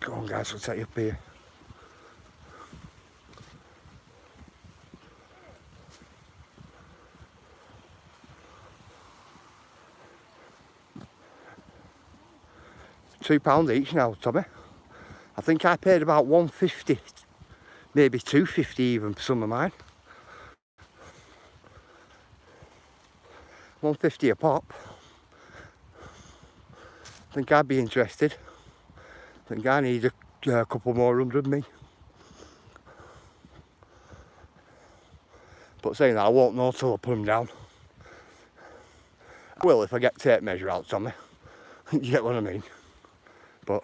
Come on, guys, we'll take you up here. £2 each now, Tommy. I think I paid about £1.50, maybe £2.50 even for some of mine. £1.50 a pop. I think I'd be interested. I think I need a couple more hundred me. But saying that, I won't know till I put them down. I will if I get tape measure out, Tommy. You get what I mean? But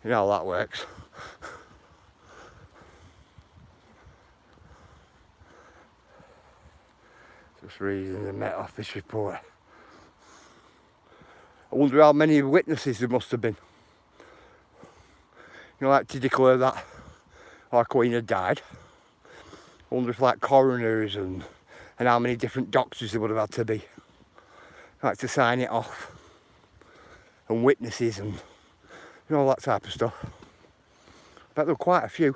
you know how that works. Just reading the Met Office report. I wonder how many witnesses there must have been. You know, like to declare that our Queen had died. I wonder if like coroners and how many different doctors there would have had to be. Like to sign it off. And witnesses and you know, all that type of stuff. But there were quite a few.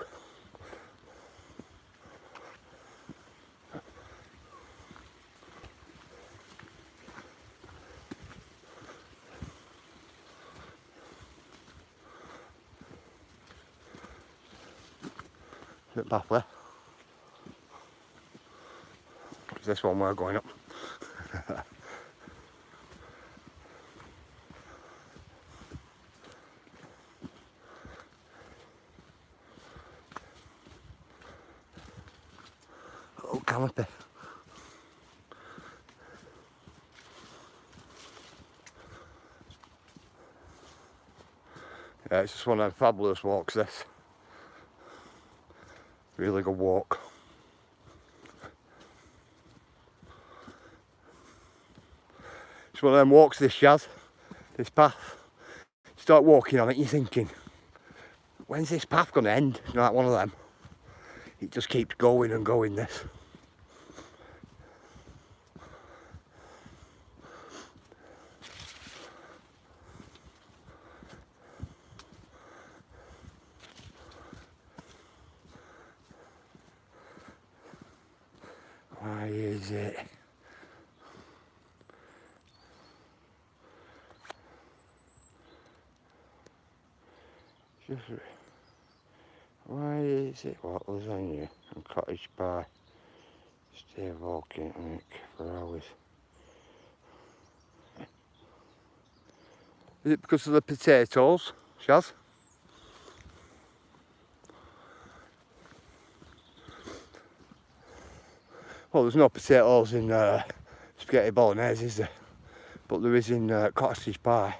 Bit baffler. Is this one we're going up? Little canopy. Yeah, it's just one of them fabulous walks, this. Really good walk. It's one of them walks, this Shaz, this path. You start walking on it, you're thinking, when's this path going to end? You know, like one of them. It just keeps going and going, this. Why is it? Just, why is it what lasagna and cottage pie? Stay walking on it for hours. Is it because of the potatoes, Shaz? Well, there's no potatoes in spaghetti bolognese, is there? But there is in cottage pie.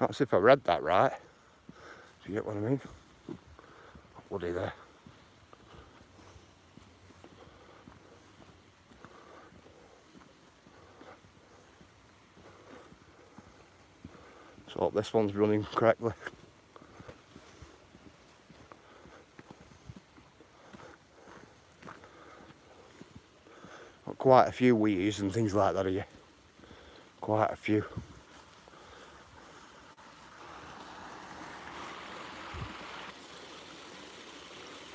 That's if I read that right. Do you get what I mean? Bloody there. So this one's running correctly. Got quite a few wheaties and things like that here. Quite a few.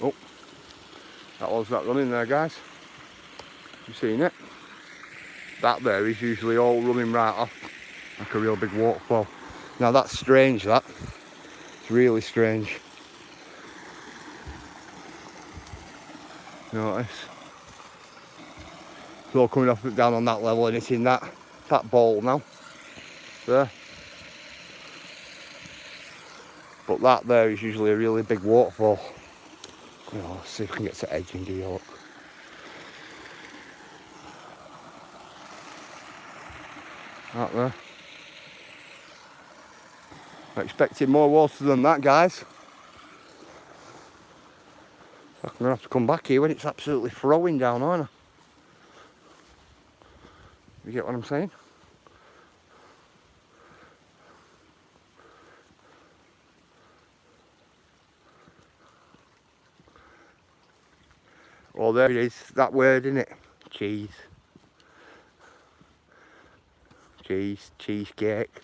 Oh, that one's not running there, guys. You seen it? That there is usually all running right off like a real big waterfall. Now that's strange, that. It's really strange. Notice. It's all coming off down on that level and it's in that bowl now. There. But that there is usually a really big waterfall. You know, let's see if we can get to edge and do yalk. Out there. I'm expecting more water than that, guys. I'm going to have to come back here when it's absolutely throwing down, aren't I? You get what I'm saying? Oh, there it is. That word, isn't it? Cheese. Cheese, cheesecake.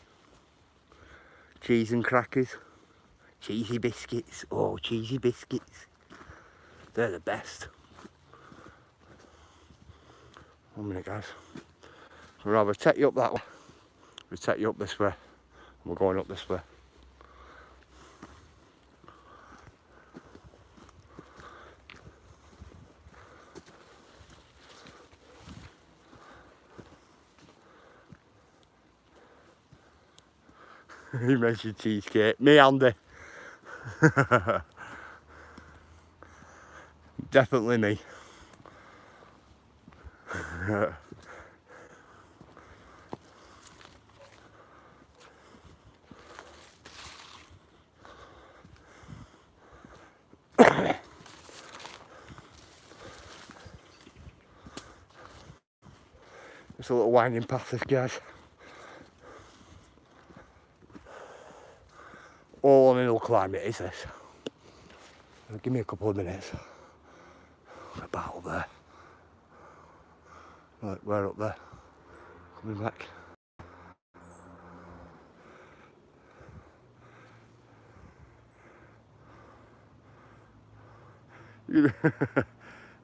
Cheese and crackers. Cheesy biscuits. Oh, cheesy biscuits. They're the best. 1 minute, guys. We'll rather take you up that way. We'll take you up this way. We're going up this way. He mentioned cheesecake. Me, Andy. Definitely me. It's a little winding path, this, guys. All on a hill climb it is, this. Give me a couple of minutes. About up there. Right, we're up there. Coming back.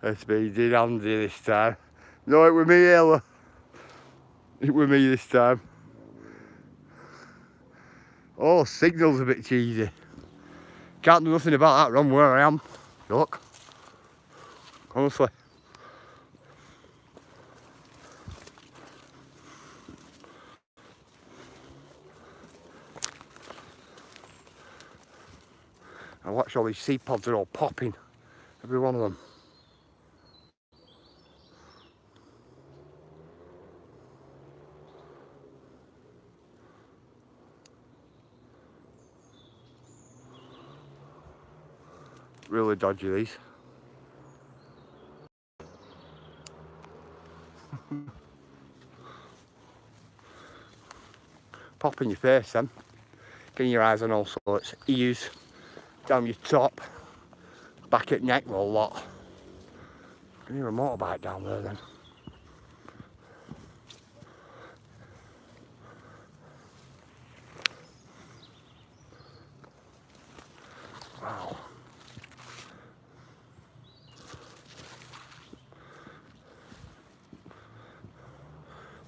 It's been Andy this time. No, it was me, Ella. It was me this time. Oh, signal's a bit cheesy. Can't do nothing about that from where I am. Look. Honestly. I watch all these seed pods are all popping. Every one of them. Really dodgy, these. Pop in your face then. Getting your eyes on all sorts. Ears, down your top, back at neck, well, a lot. Can you hear a motorbike down there then? Wow.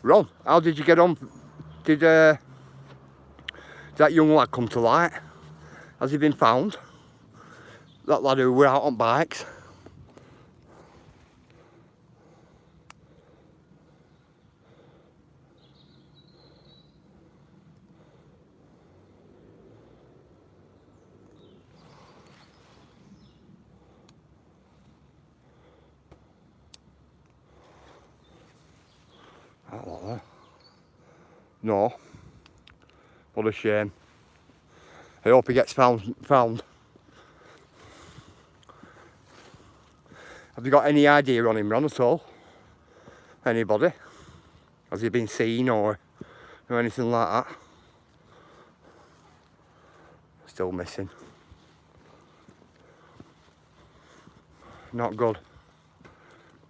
Ron, how did you get on? Did that young lad come to light? Has he been found? That lad who were out on bikes. That lot there. No. What a shame. I hope he gets found. Have you got any idea on him, Ron, at all? Anybody? Has he been seen or anything like that? Still missing. Not good.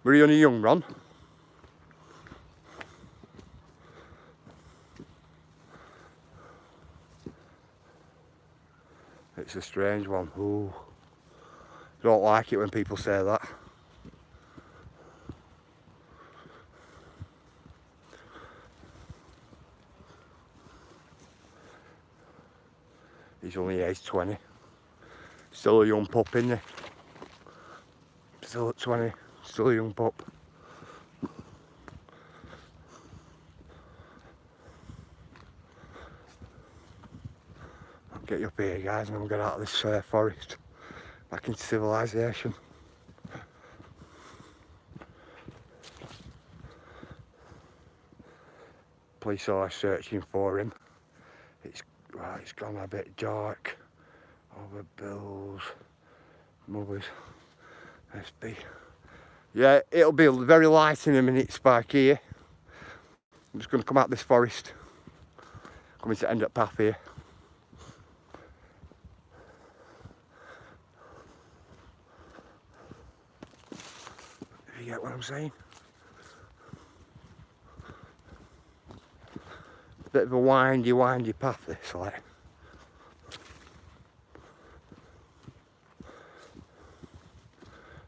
Were you only young, Ron? It's a strange one. Ooh. Don't like it when people say that. He's only age 20. Still a young pup, isn't he? Still at 20. Still a young pup. I'll get you up here, guys, and we'll get out of this forest. Back into civilization. Police are searching for him. It's gone a bit dark. Over bills, mothers, SB. Yeah, it'll be very light in a minute, Spike here. I'm just going to come out this forest. Coming to end up path here. If you get what I'm saying. Bit of a windy path this, like.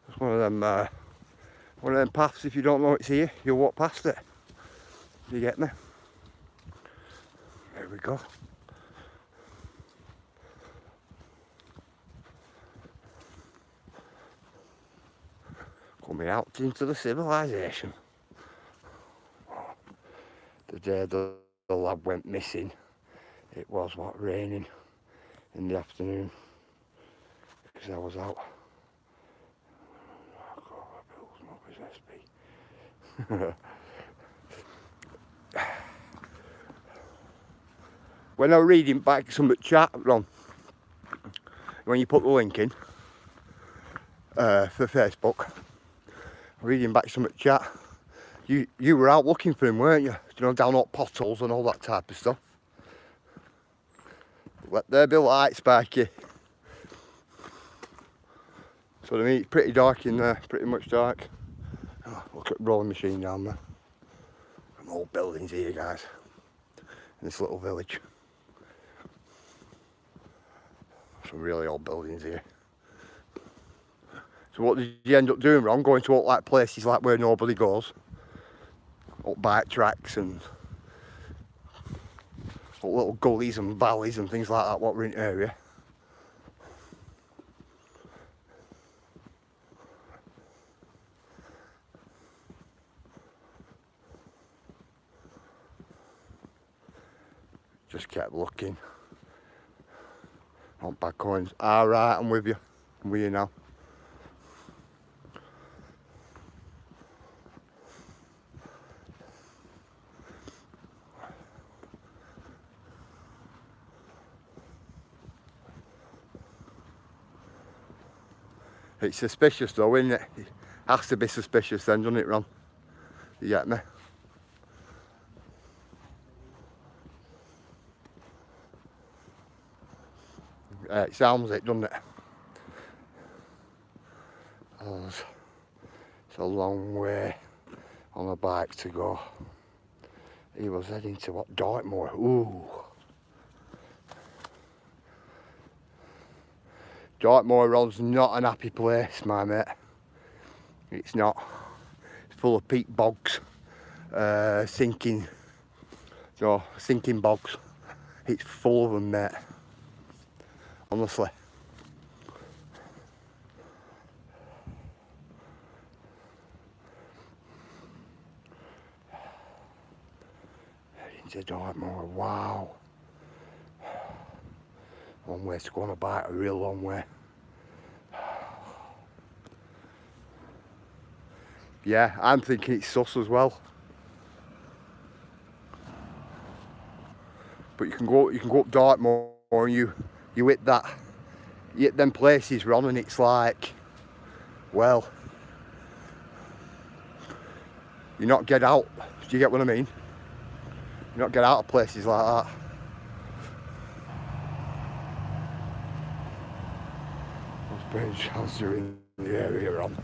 It's one of them paths, if you don't know it's here, you'll walk past it. You get me? There we go. Coming out into the civilization. The day the lad went missing, it was raining in the afternoon because I was out. When I was reading back some chat, Ron, when you put the link in for Facebook, reading back some chat, you were out looking for him, weren't you? You know, down up potholes and all that type of stuff. Let there be light, Sparky. So I mean, it's pretty dark in there, pretty much dark. Oh, look at the rolling machine down there. Some old buildings here, guys, in this little village. Some really old buildings here. So what did you end up doing, Ron? Going to all like places like where nobody goes? Up bike tracks and little gullies and valleys and things like that, what we're in the area. Just kept looking. On bad coins. Alright, I'm with you. I'm with you now. It's suspicious though, isn't it? It has to be suspicious then, doesn't it, Ron? You get me? It sounds it, doesn't it? Oh, it's a long way on a bike to go. He was heading to what, Dartmoor? Ooh. Dartmoor Road's not an happy place, my mate. It's not. It's full of peat bogs, sinking bogs. It's full of them, mate. honestly. Into Dartmoor, wow. Long way to go on a bike, a real long way. Yeah, I'm thinking it's sus as well. But you can go up Dartmoor and you hit them places we're on, and it's like, well, you not get out. Do you get what I mean? You not get out of places like that. Those brain chance are in the area we're on.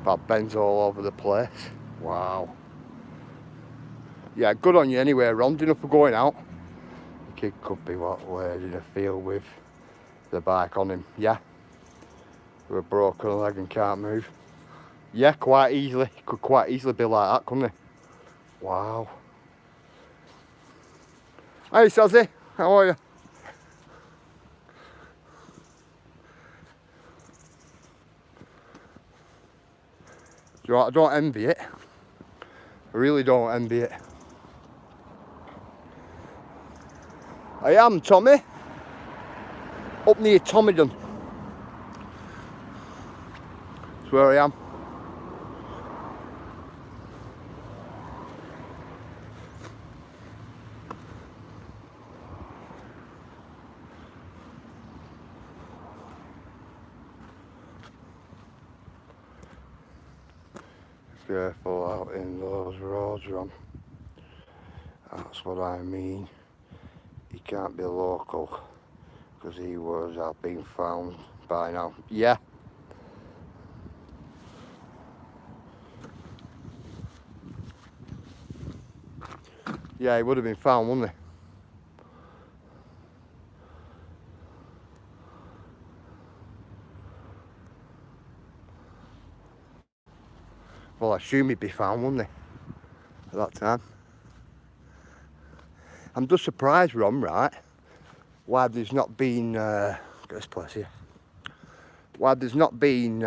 Bad bends all over the place. Wow. Yeah, good on you anyway, Ron. Enough for going out. The kid could be laid in a field with the bike on him. Yeah. With a broken leg and can't move. Yeah, quite easily. Could quite easily be like that, couldn't he? Wow. Hey, Sazzy. How are you? Do you know what? I don't envy it. I really don't envy it. I am, Tommy. Up near Tomidon. That's where I am. Careful out in those roads, Ron. That's what I mean. He can't be local because he was have been found by now. Yeah. Yeah, he would have been found, wouldn't he? Well, I assume he'd be found, wouldn't he? At that time. I'm just surprised, Ron, right? Why there's not been, get this place here. Why there's not been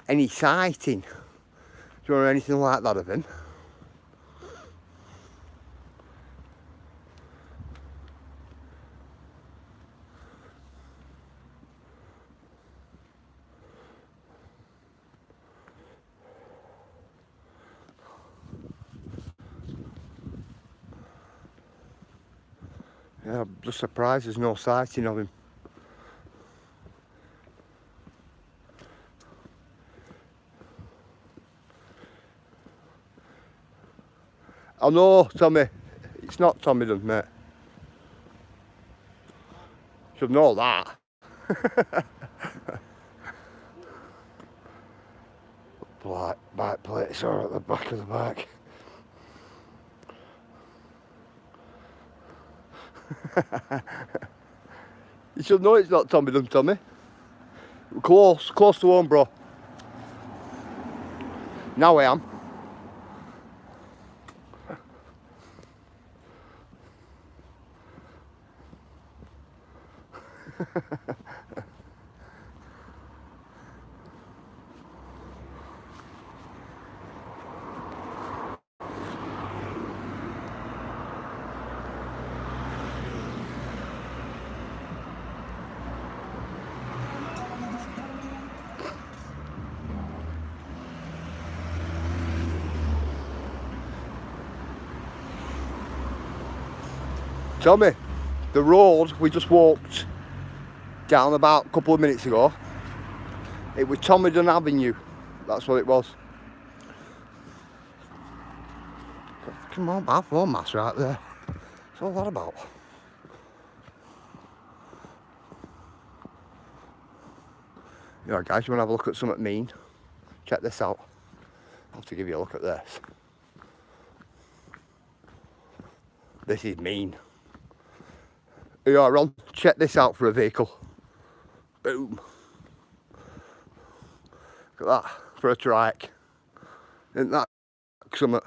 any sighting. Do you know anything like that of him? Yeah, I'm just surprised there's no sighting of him. I know, Tommy. It's not Tomidon, mate. Should know that. Black bike plates are at the back of the bike. You should know it's not Tomidon, Tommy. Close to home, bro. Now I am. Tommy, the road we just walked down about a couple of minutes ago, it was Tomidon Avenue. That's what it was. Come on, about 4 mass right there. What's all that about? Yeah, guys, you want to have a look at something mean? Check this out. I'll have to give you a look at this. This is mean. Yeah, Ron, check this out for a vehicle. Boom. Look at that, for a trike. Isn't that something?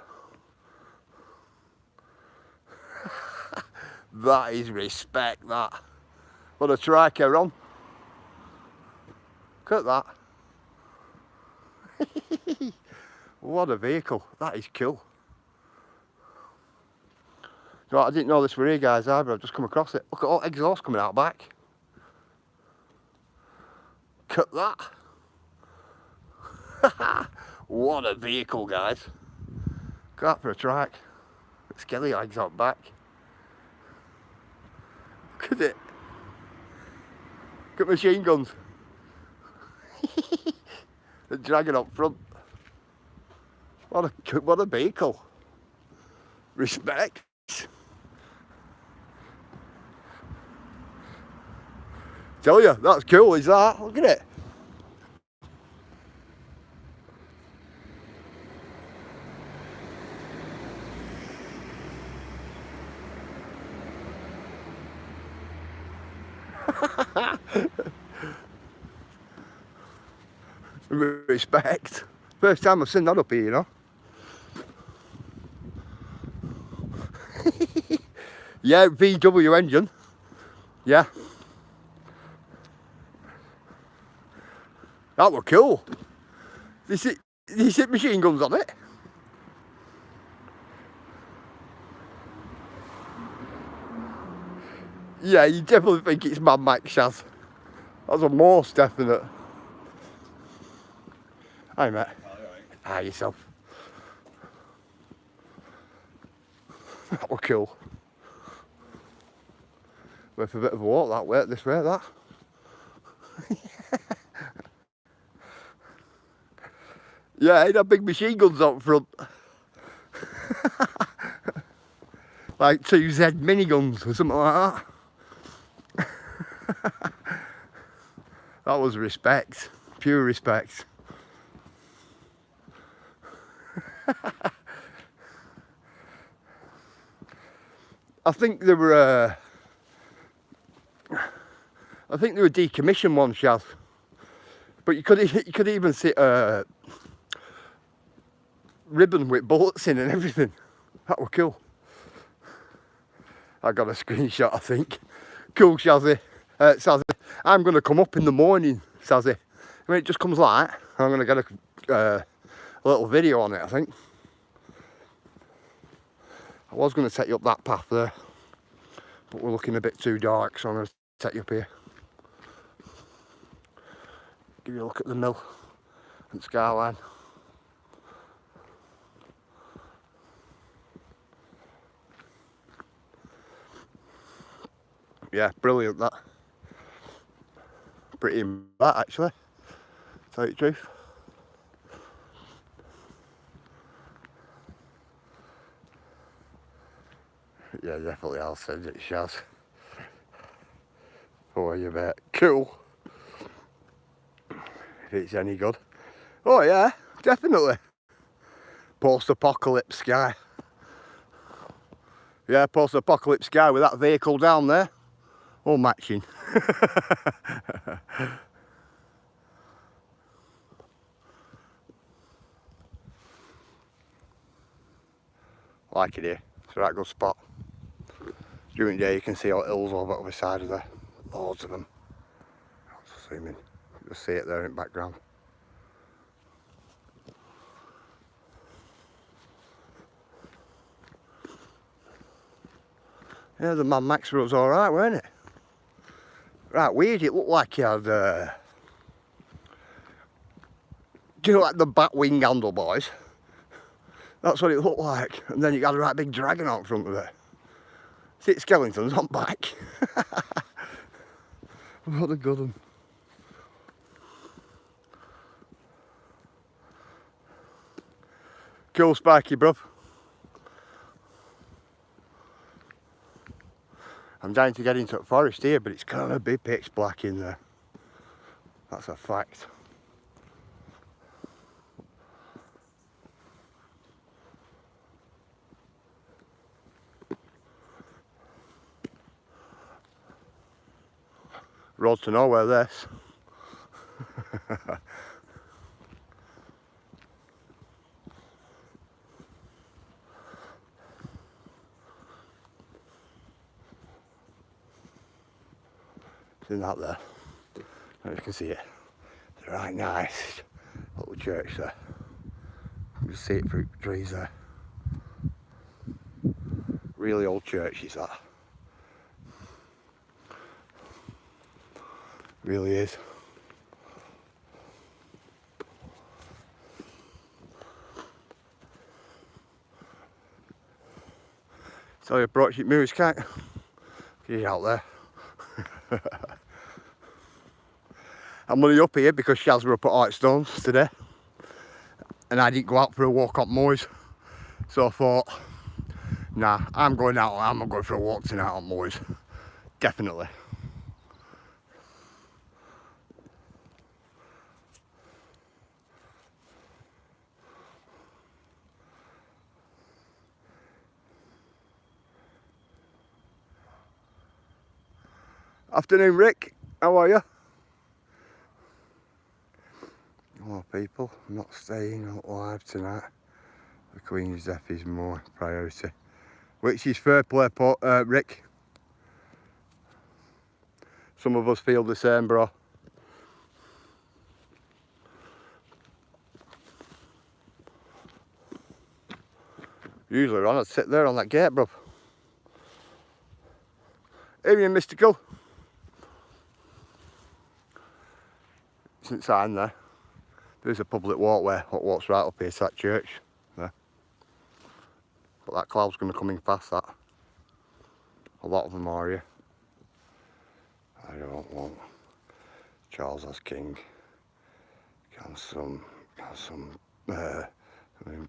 That is respect, that. What a trike, Ron. Look at that. What a vehicle. That is cool. No, I didn't know this were here, guys, either. I've just come across it. Look at all exhaust coming out back. Look at that. What a vehicle, guys. Look at that for a trike. Skelly legs out back. Look at it. Look at machine guns. The dragon up front. What a vehicle. Respect. Tell you, that's cool, is that? Look at it. Respect. First time I've seen that up here, you know. Yeah, VW engine. Yeah. That were cool. Did you see machine guns on it? Yeah, you definitely think it's Mad Max, Shaz. That's a most definite. Hi, mate. Hi, yourself. That were cool. Went for a bit of a walk that way, this way, that. Yeah, it had big machine guns up front. Like 2 Z miniguns or something like that. That was respect, pure respect. I think they were decommissioned ones, Shaz. But you could even see ribbon with bullets in and everything. That were cool. I got a screenshot, I think. Cool, Shazzy. Sazzy. I'm going to come up in the morning, Sazzy. When it just comes like that, I'm going to get a little video on it, I think. I was going to take you up that path there, but we're looking a bit too dark, so I'm going to take you up here. Give you a look at the mill and skyline. Yeah, brilliant that. Pretty that actually, to tell you the truth. Yeah, definitely I'll send it, Shaz. For you, mate. Cool. If it's any good. Oh yeah, definitely. Post-apocalypse sky. Yeah, post-apocalypse sky with that vehicle down there. All matching. Like it here. It's a right good spot. During the day you can see all hills over the side of there. Loads of them. I'll just zoom in. You'll see it there in the background. Yeah, the Mad Max was alright, weren't it? Right, weird, it looked like you had, do you know, like the bat wing handle, boys? That's what it looked like. And then you got a right big dragon out front of it. See, it's skeletons on back. What a good one. Cool, Spiky, bruv. I'm dying to get into the forest here, but it's gonna be pitch black in there. That's a fact. road to nowhere, this. Isn't that there? As you can see it. It's a right nice little church there. You can see it through the trees there. Really old church is that. Really is. So you brought your moose, can't you? Get out there. I'm only up here because Shaz were up at Whitestones today. And I didn't go out for a walk on moors. So I thought, nah, I'm going out, I'm going for a walk tonight on moors. Definitely. Afternoon, Rick. How are you? Oh, people, I'm not staying alive tonight. The Queen's death is more priority. Which is fair play, Rick. Some of us feel the same, bro. Usually, I'd sit there on that gate, bro. Evening, Mystical. Isn't sign there. There's a public walkway that walks right up here to that church. There. But that cloud's going to come in fast, that. A lot of them are here. I don't want Charles as king. Can some,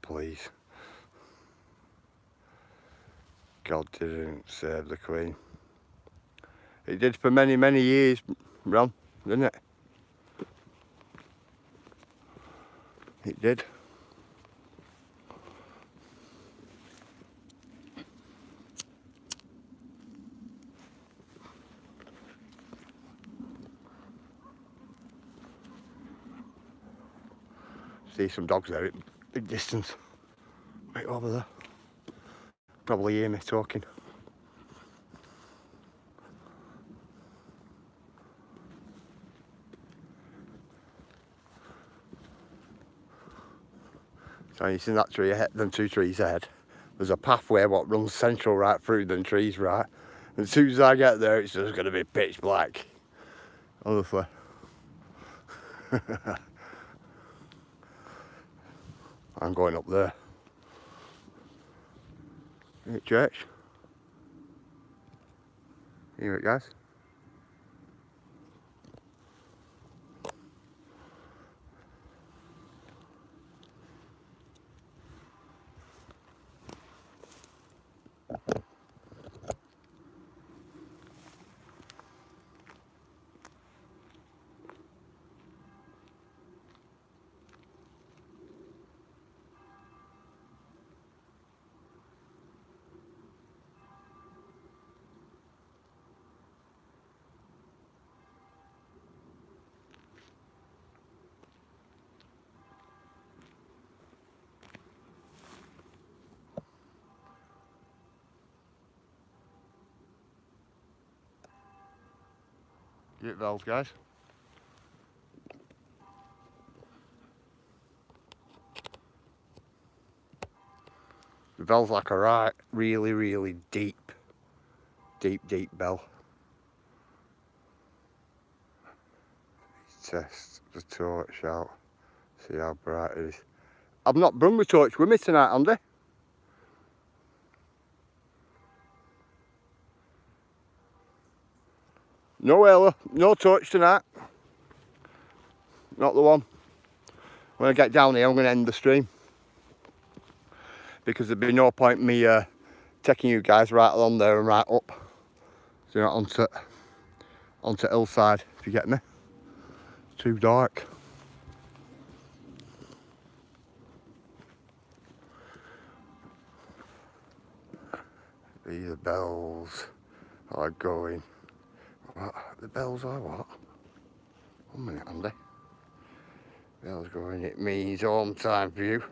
please. God didn't save the Queen. It did for many, many years, Ron, didn't it? It did. See some dogs there at big distance. Right over there. Probably hear me talking. So you see that tree ahead, them two trees ahead. There's a pathway what runs central right through them trees, right? And as soon as I get there, it's just going to be pitch black. Honestly. I'm going up there. Right, church. Here it goes. Get valve, guys. The bell's like a right, really, really deep bell. Test the torch out. See how bright it is. I've not brung the torch with me tonight, Andy. No halo, no torch tonight. Not the one. When I get down here, I'm going to end the stream. Because there'd be no point me taking you guys right along there and right up. So you're not onto hillside, if you get me. It's too dark. These bells are going What? The bells are what? 1 minute, Andy. Bells going, it means home time for you.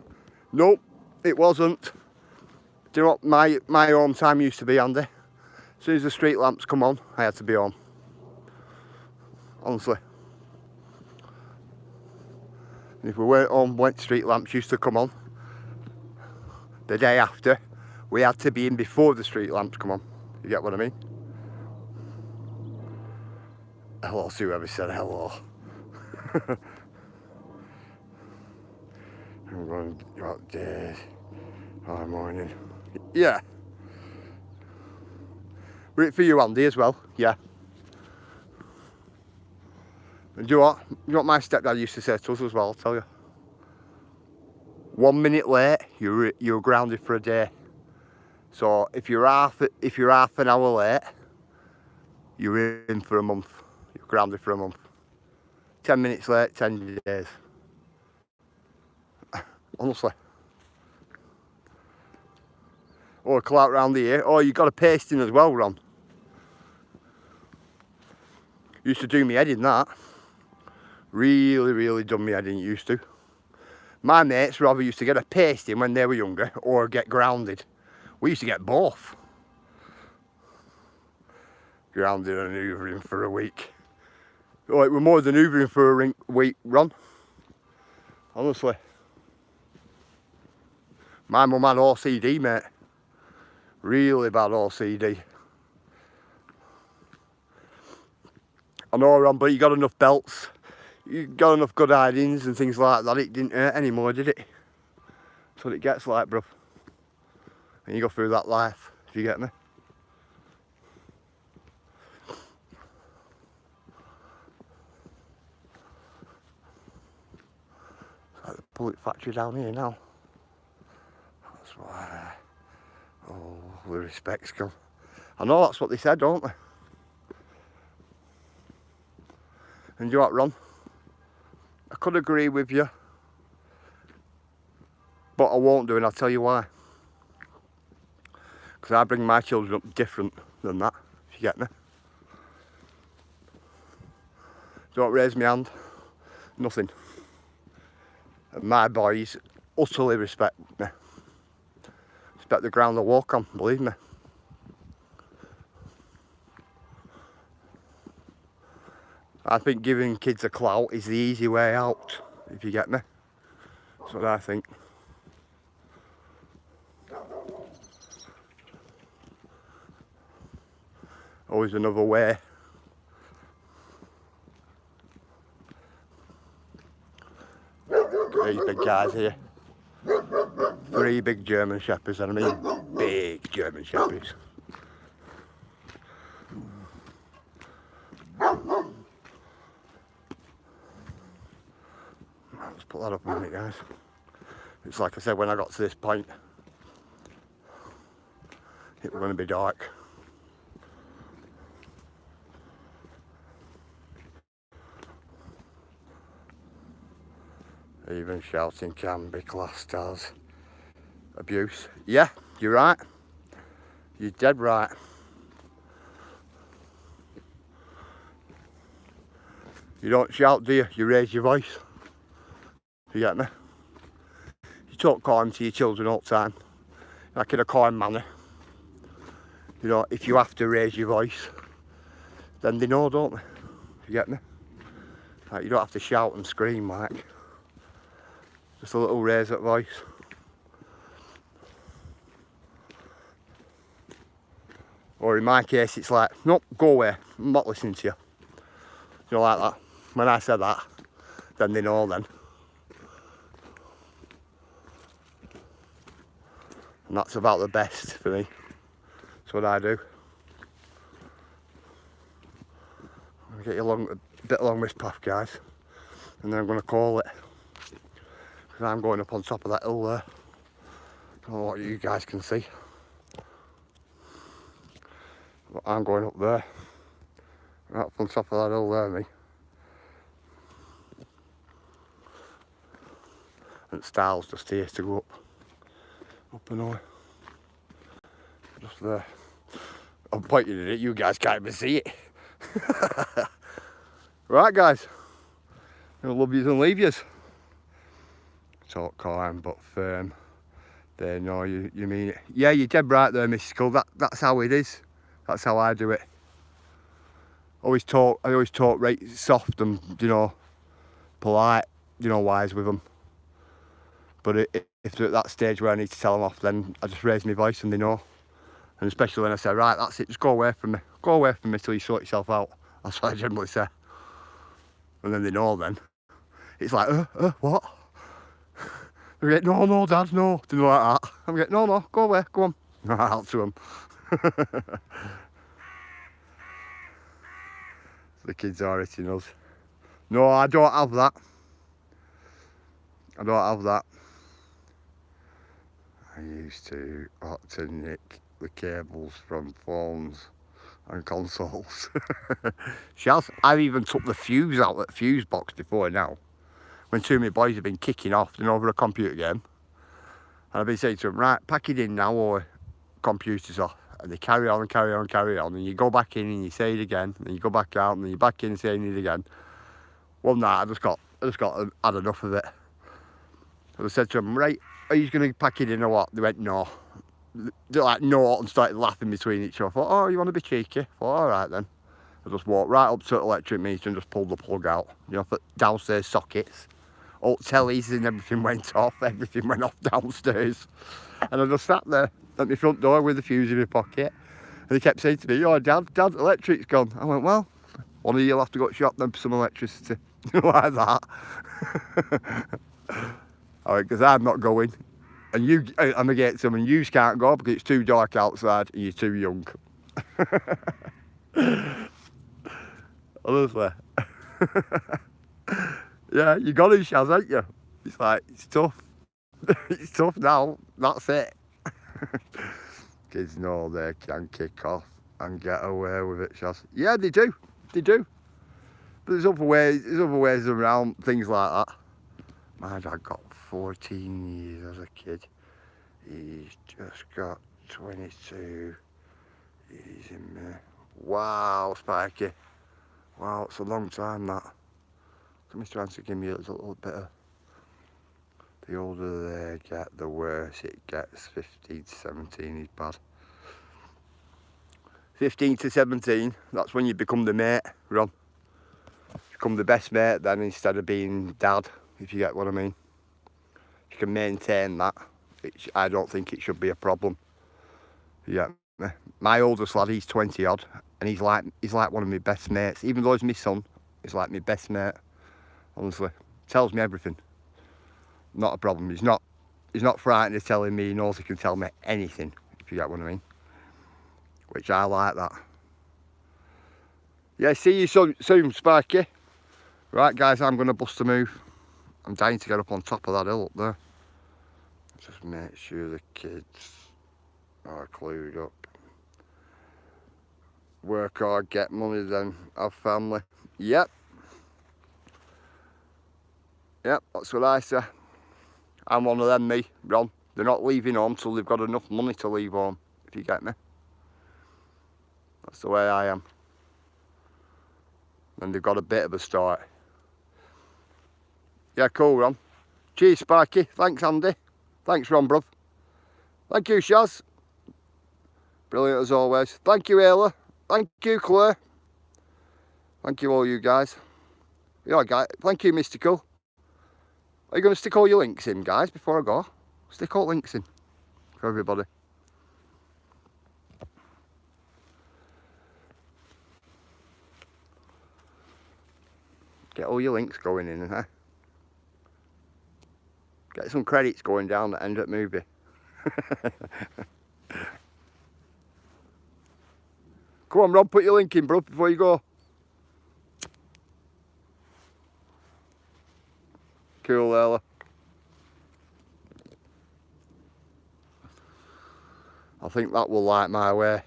Nope, it wasn't. Do you know what my home time used to be, Andy? As soon as the street lamps come on, I had to be home. Honestly. And if we weren't home when street lamps used to come on, the day after, we had to be in before the street lamps come on. You get what I mean? Hello to whoever said hello. I'm going out days. Hi, morning. Yeah. Were it for you, Andy, as well? Yeah. And do you know what? You know what my stepdad used to say to us as well, I'll tell you. 1 minute late, you're grounded for a day. So if you're half an hour late, you're in for a month. You're grounded for a month. 10 minutes late, 10 days. Honestly. Or come out round here. Oh, you got a pasting as well, Ron. Used to do me head in that. Really done me head in, used to. My mates rather used to get a pasting when they were younger or get grounded. We used to get both. Grounded and hoovering for a week. Oh, it was more than hoovering for a week, Ron. Honestly. My mum had OCD, mate. Really bad OCD. I know, Ron, but you got enough belts. You got enough good hidings and things like that. It didn't hurt anymore, did it? That's what it gets like, bruv. And you go through that life, if you get me. Like the bullet factory down here now. That's why all the respects come. I know that's what they said, don't they? And you know what, Ron? I could agree with you, but I won't do, and I'll tell you why. Because I bring my children up different than that, if you get me. Don't raise my hand, nothing. And my boys utterly respect me. Respect the ground I walk on, believe me. I think giving kids a clout is the easy way out, if you get me. That's what I think. Always another way. These big guys here. 3 big German Shepherds, and I mean big German Shepherds. Let's put that up a minute, guys. It's like I said, when I got to this point, it was going to be dark. Even shouting can be classed as abuse. Yeah, you're right. You're dead right. You don't shout, do you? You raise your voice. You get me? You talk calm to your children all the time, like in a calm manner. You know, if you have to raise your voice, then they know, don't they? You get me? Like, you don't have to shout and scream, like. Just a little raise at voice. Or in my case, it's like, nope, go away. I'm not listening to you. You know, like that. When I said that, then they know then. And that's about the best for me. That's what I do. I'm going to get you along, a bit along this path, guys. And then I'm going to call it. Because I'm going up on top of that hill there. I don't know what you guys can see. But I'm going up there. Right up on top of that hill there, me. And Styles just here to go up and over. Just there. I'm pointing at it, you guys can't even see it. Right, guys. I'll love yous and leave yous. Talk calm but firm. There, no, you mean it. Yeah, you're dead right there, Mrs. Cull. That's how it is. That's how I do it. I always talk right soft and, you know, polite, you know, wise with them. But if they're at that stage where I need to tell them off, then I just raise my voice and they know. And especially when I say, right, that's it, just go away from me. Go away from me till you sort yourself out. That's what I generally say. And then they know then. It's like, what? They get, no, Dad, no. Do you know like that? I'm getting, no, go away, go on. Out to them. The kids are hitting us. No, I don't have that. I don't have that. I used to nick the cables from phones and consoles. Shaz, I've even took the fuse out of the fuse box before now. When two of my boys have been kicking off and over a computer game. And I've been saying to them, right, pack it in now or computer's off. And they carry on and carry on and carry on. And you go back in and you say it again. And you go back out and then you're back in and saying it again. One night I just got had enough of it. And I said to them, right, are you going to pack it in or what? They went, no. They're like, no, and started laughing between each other. I thought, oh, you want to be cheeky? I thought, all right then. I just walked right up to the electric meter and just pulled the plug out. You know, for downstairs sockets. All tellies and everything went off. Everything went off downstairs. And I just sat there at my front door with the fuse in my pocket. And they kept saying to me, oh, Dad, electric's gone. I went, well, one of you'll have to go to shop then for some electricity. Like that. All right, because I'm not going. And I'm against them, and you can't go because it's too dark outside and you're too young. Honestly. Yeah, you got to, Shaz, ain't you? It's like, it's tough. It's tough now, that's it. Kids know they can kick off and get away with it, Shaz. Yeah, they do. They do. But there's other ways around things like that. My dad got 14 years as a kid. He's just got 22. He's in there. Wow, Spiky. Wow, it's a long time that. Somebody's trying to give me a little bit of... The older they get, the worse it gets. 15 to 17 is bad. 15 to 17, that's when you become the mate, Ron. Become the best mate then instead of being dad, if you get what I mean. If you can maintain that, I don't think it should be a problem. Yeah, my oldest lad, he's 20 odd, and he's like one of my best mates. Even though he's my son, he's like my best mate. Honestly, tells me everything. Not a problem. He's not frightened of telling me. He knows he can tell me anything, if you get what I mean. Which I like that. Yeah, see you soon, Sparky. Right, guys, I'm going to bust a move. I'm dying to get up on top of that hill up there. Just make sure the kids are clued up. Work hard, get money, then have family. Yep. Yep, that's what I say. I'm one of them, me, Ron. They're not leaving home till they've got enough money to leave home, if you get me. That's the way I am. And they've got a bit of a start. Yeah, cool, Ron. Cheers, Sparky. Thanks, Andy. Thanks, Ron, bruv. Thank you, Shaz. Brilliant as always. Thank you, Ayla. Thank you, Claire. Thank you, all you guys. Yeah, guys. Thank you, Mystical. Are you going to stick all your links in, guys, before I go? Stick all links in for everybody. Get all your links going in, huh? Get some credits going down the end of the movie. Come on, Rob, put your link in, bro, before you go. Cool, Ella. I think that will light my way.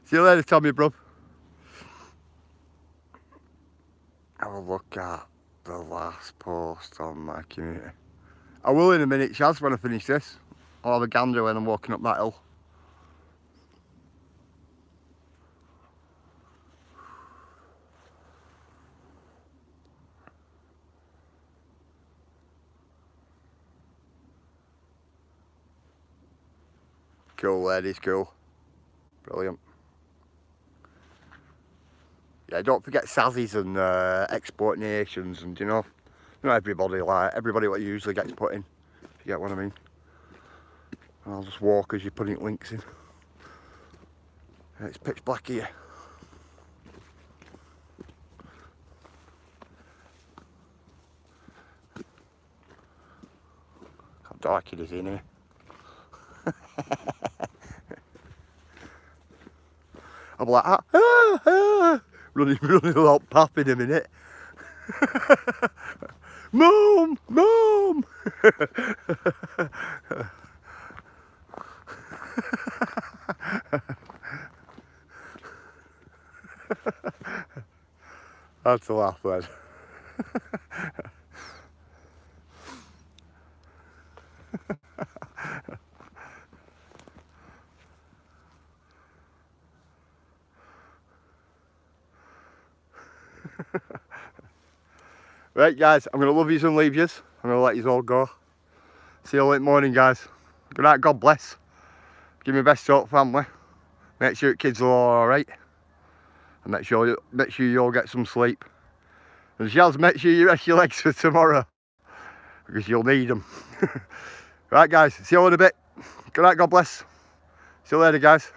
See you later, Tommy, bro. Have a look at the last post on my community. I will in a minute, Shaz, when I finish this. I'll have a gander when I'm walking up that hill. Cool, ladies, cool. Brilliant. Yeah, don't forget Sazzies and export nations, and you know, not everybody what usually gets put in, if you get what I mean. I'll just walk as you're putting links in. It's pitch black here. How dark it is in here. I'm like, running out pap in a minute. Mum! Mum! That's a laugh, man. Right, guys, I'm going to love yous and leave yous. I'm going to let yous all go. See you late morning, guys. Good night, God bless. Give me best to family. Make sure the kids are all alright. And make sure you all get some sleep. And Shaz, make sure you rest your legs for tomorrow, because you'll need them. Right, guys, see you all in a bit. Good night, God bless. See you later, guys.